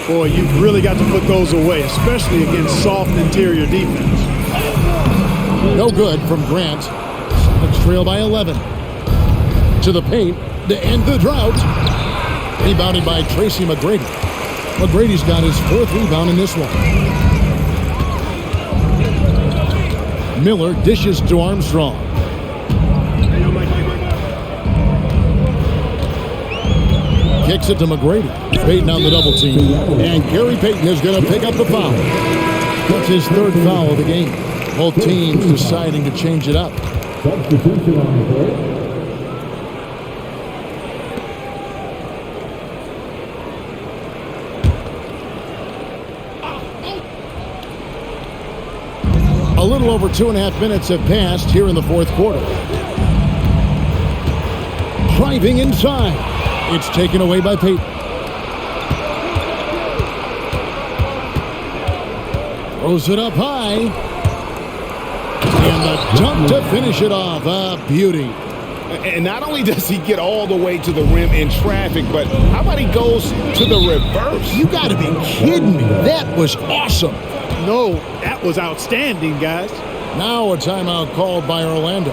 C: Boy, you've really got to put those away, especially against soft interior defense.
A: No good from Grant. Sonics trail by 11. To the paint to end the drought. Rebounded by Tracy McGrady. McGrady's got his 4th rebound in this one. Miller dishes to Armstrong. Kicks it to McGrady. Payton on the double team. And Gary Payton is going to pick up the foul. That's his 3rd foul of the game. Both teams deciding to change it up.
E: Substitution on the court.
A: A little over 2.5 minutes have passed here in the fourth quarter. Driving inside. It's taken away by Payton. Throws it up high. And the dunk to finish it off. A beauty.
B: And not only does he get all the way to the rim in traffic, but how about he goes to the reverse?
A: You got to be kidding me. That was awesome.
C: No, that was outstanding, guys.
A: Now a timeout called by Orlando.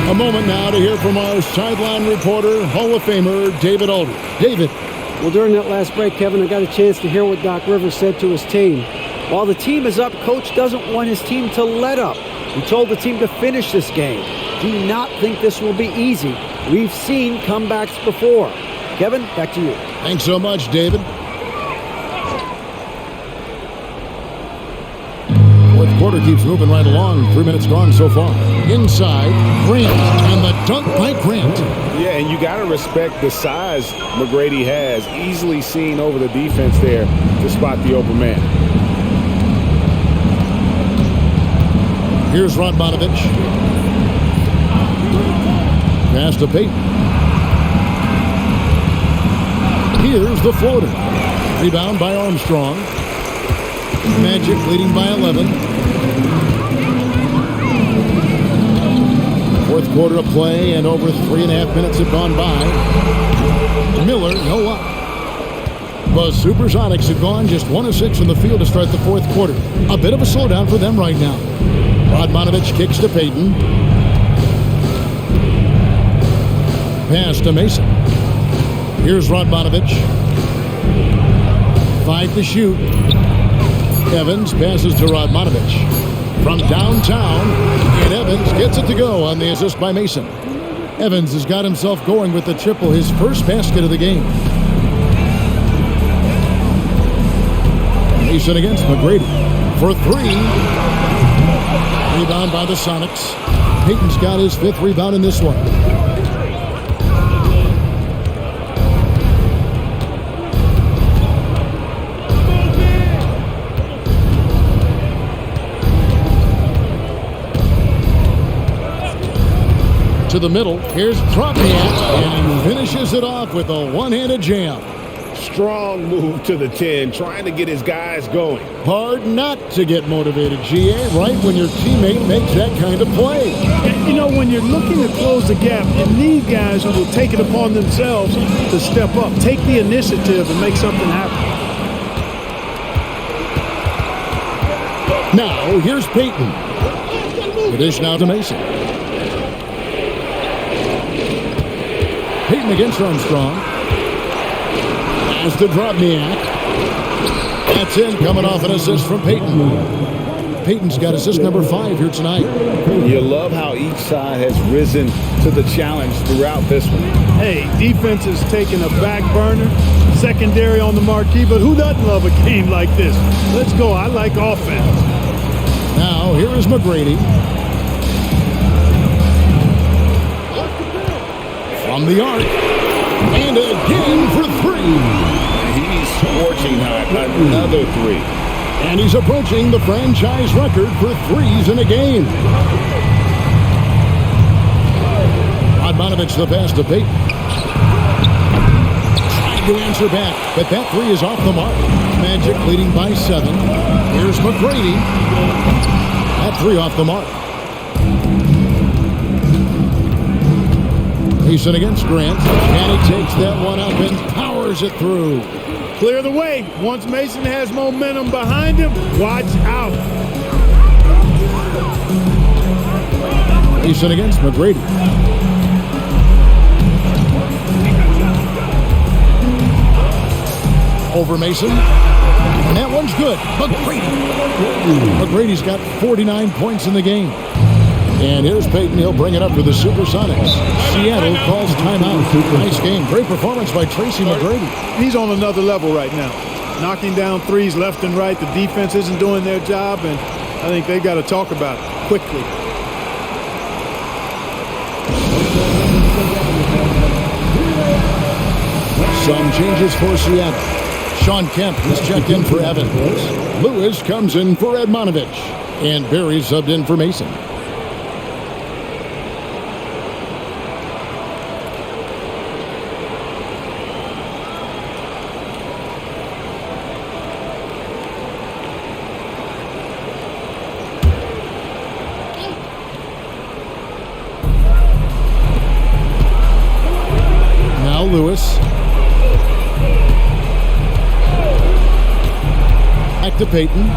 A: A moment now to hear from our sideline reporter, Hall of Famer David Aldridge. David.
F: Well, during that last break, Kevin, I got a chance to hear what Doc Rivers said to his team. While the team is up, Coach doesn't want his team to let up. He told the team to finish this game. Do not think this will be easy. We've seen comebacks before. Kevin, back to you.
A: Thanks so much, David. Fourth quarter keeps moving right along. 3 minutes gone so far. Inside, Grant, and the dunk by Grant.
D: Yeah, and you got to respect the size McGrady has. Easily seen over the defense there to spot the open man.
A: Here's Radmanovich. Pass to Payton. Here's the floater. Rebound by Armstrong. Magic leading by 11. Fourth quarter of play, and over 3.5 minutes have gone by. Miller, no luck. The SuperSonics have gone just 1 of 6 from the field to start the fourth quarter. A bit of a slowdown for them right now. Radmanovich kicks to Payton. Pass to Mason. Here's Radmanovich. 5 to shoot. Evans passes to Radmanovich. From downtown, and Evans gets it to go on the assist by Mason. Evans has got himself going with the triple, his first basket of the game. Mason against McGrady for 3. Rebound by the Sonics. Payton's got his 5th rebound in this one. To the middle, here's Dropniak, and he finishes it off with a one-handed jam.
B: Strong move to the 10, trying to get his guys going.
A: Hard not to get motivated, GA, right when your teammate makes that kind of play.
C: You know, when you're looking to close the gap, you need guys who will take it upon themselves to step up, take the initiative, and make something happen.
A: Now, here's Payton. The dish now to Mason. Payton against Armstrong. Pass to Dropniak. That's in, coming off an assist from Payton. Payton's got assist number 5 here tonight.
B: You love how each side has risen to the challenge throughout this one.
C: Hey, defense is taking a back burner, secondary on the marquee, but who doesn't love a game like this? Let's go. I like offense.
A: Now, here is McGrady. From the arc. And again for 3.
B: He's scorching hot. Another 3.
A: And he's approaching the franchise record for 3s in a game. Radmanovich the pass to Payton. Trying to answer back, but that 3 is off the mark. Magic leading by 7. Here's McGrady. That 3 off the mark. Mason against Grant. And he takes that one up and powers it through.
C: Clear the way. Once Mason has momentum behind him, watch out.
A: Mason against McGrady. Over Mason. And that one's good. McGrady's got 49 points in the game. And here's Payton. He'll bring it up to the SuperSonics. Seattle calls timeout. Nice game. Great performance by Tracy McGrady.
C: He's on another level right now. Knocking down 3s left and right. The defense isn't doing their job, and I think they've got to talk about it quickly.
A: Some changes for Seattle. Sean Kemp is checked in for Evans. Lewis comes in for Radmanovich. And Barry subbed in for Mason. Lewis. Back to Payton.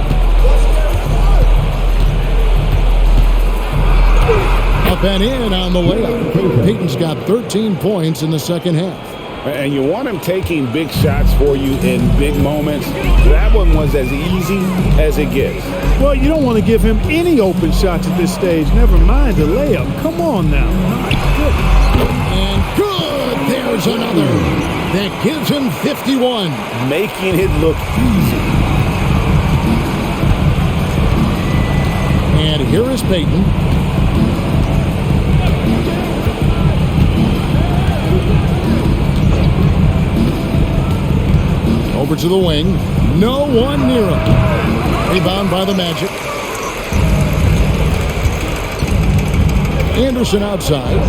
A: Up and in on the layup. Payton's got 13 points in the second half.
B: And you want him taking big shots for you in big moments. That one was as easy as it gets.
C: Well, you don't want to give him any open shots at this stage. Never mind the layup. Come on now.
A: And good. There's another. That gives him 51.
B: Making it look easy.
A: And here is Payton. Over to the wing. No one near him. Rebound by the Magic. Anderson outside.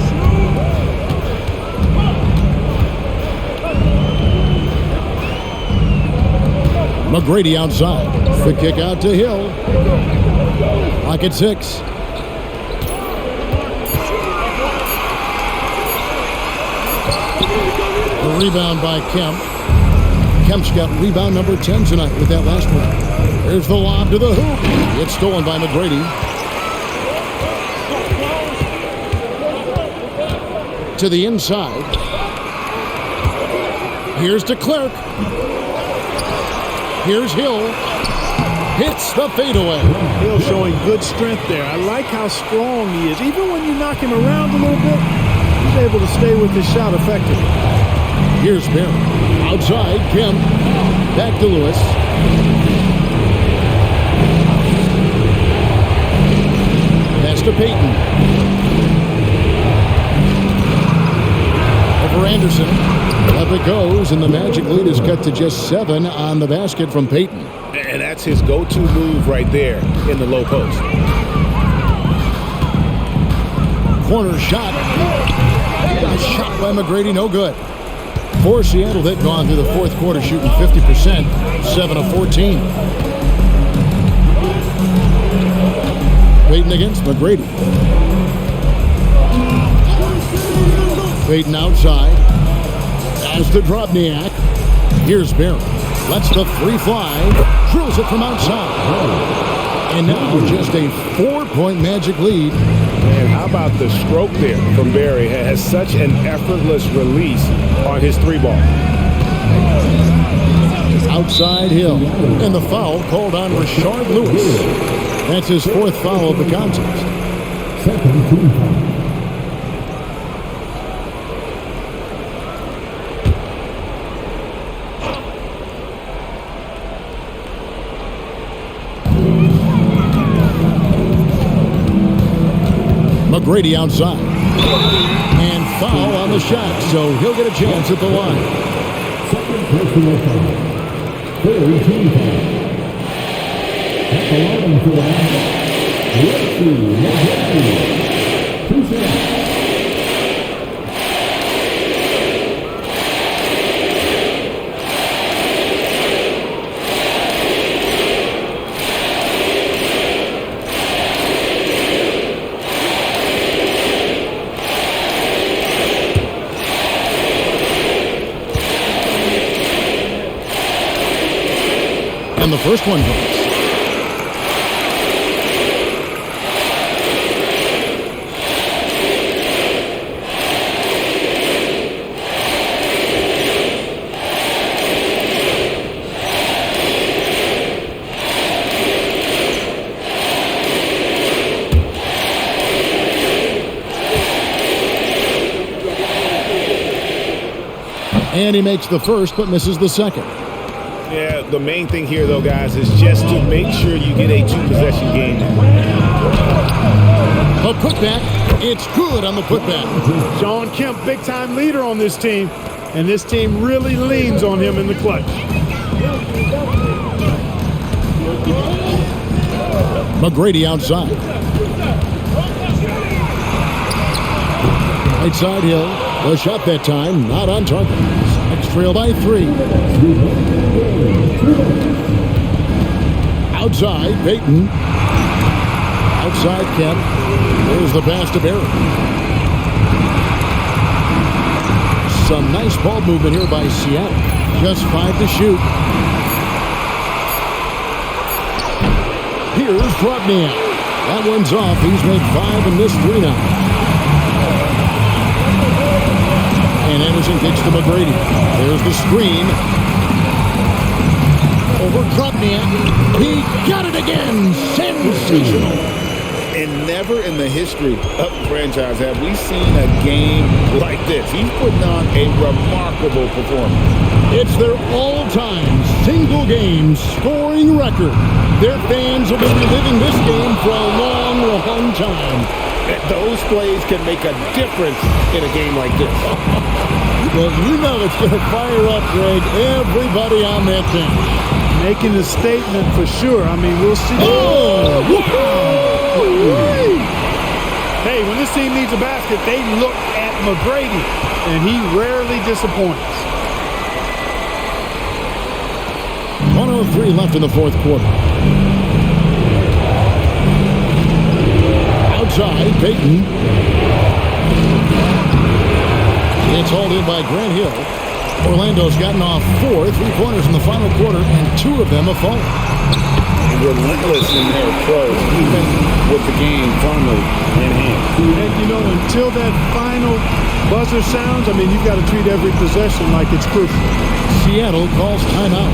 A: McGrady outside. The kick out to Hill. Clock at 6. Rebound by Kemp. Kemp's got rebound number 10 tonight with that last one. There's the lob to the hoop. It's stolen by McGrady. To the inside. Here's to Clerk. Here's Hill. Hits the fadeaway.
C: Hill showing good strength there. I like how strong he is. Even when you knock him around a little bit, he's able to stay with his shot effectively.
A: Here's Barry. Outside, Kemp. Back to Lewis. Pass to Payton. Over Anderson. Up it goes, and the Magic lead is cut to just 7 on the basket from Payton.
D: And that's his go-to move right there in the low post.
A: Corner shot. A shot by McGrady, no good. For Seattle, they've gone through the fourth quarter shooting 50%, 7 of 14. Payton against McGrady. Payton outside. As to Drobniak. Here's Barry. Lets the three fly. Drills it from outside. And now just a 4-point Magic lead.
D: And how about the stroke there from Barry? Has such an effortless release on his three ball.
A: Outside Hill. And the foul called on Rashard Lewis. That's his 4th foul of the contest.
E: Second team foul.
A: McGrady outside. And foul on the shot, so he'll get a chance at the line.
E: Second personal foul. Third team foul. At the line for the McGrady. 2 shots.
A: And the first one goes. And he makes the first, but misses the second.
D: Yeah, the main thing here, though, guys, is just to make sure you get a 2-possession game.
A: A putback. It's good on the putback.
C: Shawn Kemp, big-time leader on this team, and this team really leans on him in the clutch.
A: McGrady outside. Right side Hill. The shot that time, not on target. Sonic's trail by 3. Outside, Payton. Outside, Kemp. There's the pass to Barry. Some nice ball movement here by Seattle. Just 5 to shoot. Here's Drobniak. That one's off. He's made 5 and missed 3 now. And Anderson kicks to McGrady. There's the screen. Over Drobniak. He got it again. Sensational.
D: And never in the history of the franchise have we seen a game like this. He's putting on a remarkable performance.
A: It's their all-time single-game scoring record. Their fans will be reliving this game for a long, long time.
D: Those plays can make a difference in a game like this.
A: Well, you know it's going to fire up, Greg, everybody on that team.
C: Making a statement for sure. I mean, we'll see.
A: Oh!
C: Hey, when this team needs a basket, they look at McGrady, and he rarely disappoints.
A: 1:03 left in the fourth quarter. Outside, Payton. It's hauled in by Grant Hill. Orlando's gotten off 4 3-pointers in the final quarter, and 2 of them have fallen.
D: Relentless in their approach, even with the game firmly in hand.
C: And, until that final buzzer sounds, you've got to treat every possession like it's crucial.
A: Seattle calls timeout.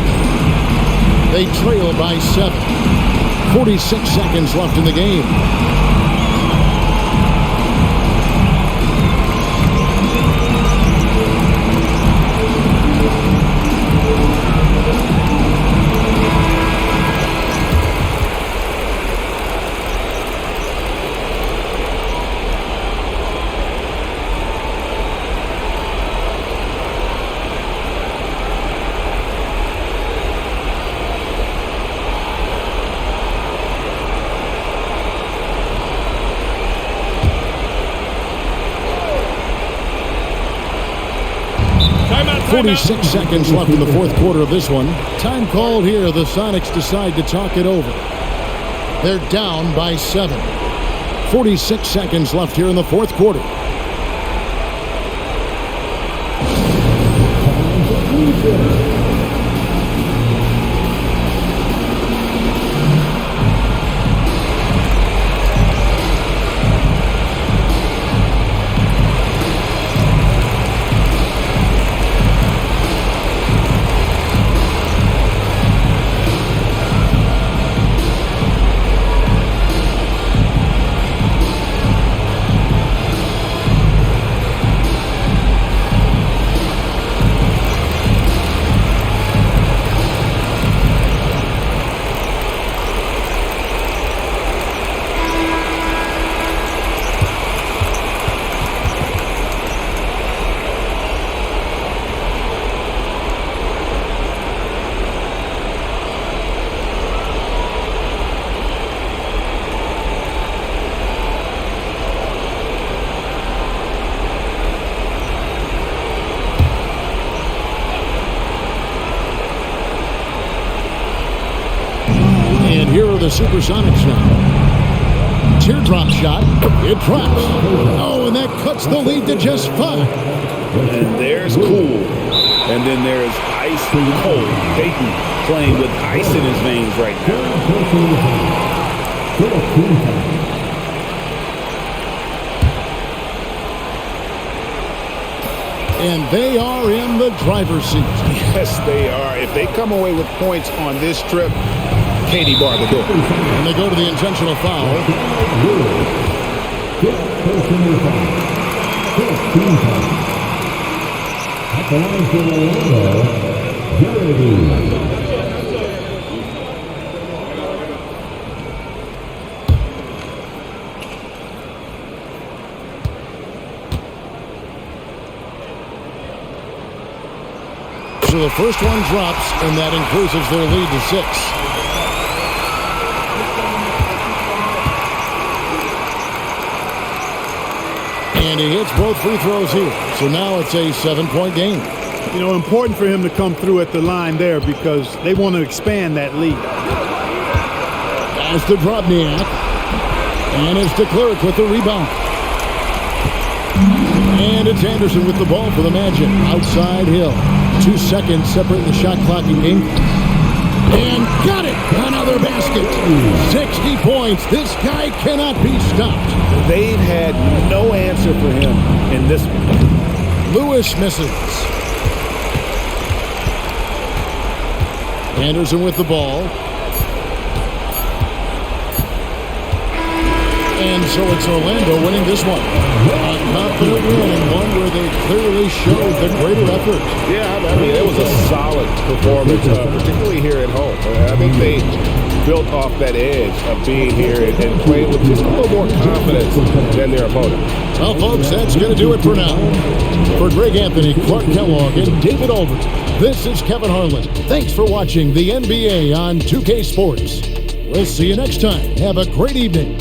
A: They trail by 7. 46 seconds left in the game.
C: Timeout.
A: 46 seconds left in the fourth quarter of this one. Time called here. The Sonics decide to talk it over. They're down by 7. 46 seconds left here in the fourth quarter. Here are the SuperSonics now. Teardrop shot. It drops. Oh, and that cuts the lead to just 5.
D: And there's cool. And then there's ice cold. Peyton playing with ice in his veins right now.
A: And they are in the driver's seat.
D: Yes, they are. If they come away with points on this trip, Katie bar the door.
A: And they go to the intentional foul. So the first one drops, and that increases their lead to 6. And he hits both free throws here. So now it's a 7-point game.
C: Important for him to come through at the line there because they want to expand that lead.
A: As to Drobniak. And it's to Cleric with the rebound. And it's Anderson with the ball for the Magic. Outside Hill. 2 seconds separating the shot clock and game. And got it! Another basket. 60 points. This guy cannot be stopped.
D: They've had no answer for him in this one.
A: Lewis misses. Anderson with the ball. And so it's Orlando winning this one. A confident win, and one where they clearly showed the greater effort.
D: Yeah, it was a solid performance, particularly here at home. I think they built off that edge of being here and playing with just a little more confidence than their opponent.
A: Well, folks, that's going to do it for now. For Greg Anthony, Clark Kellogg, and David Aldridge, this is Kevin Harlan. Thanks for watching the NBA on 2K Sports. We'll see you next time. Have a great evening.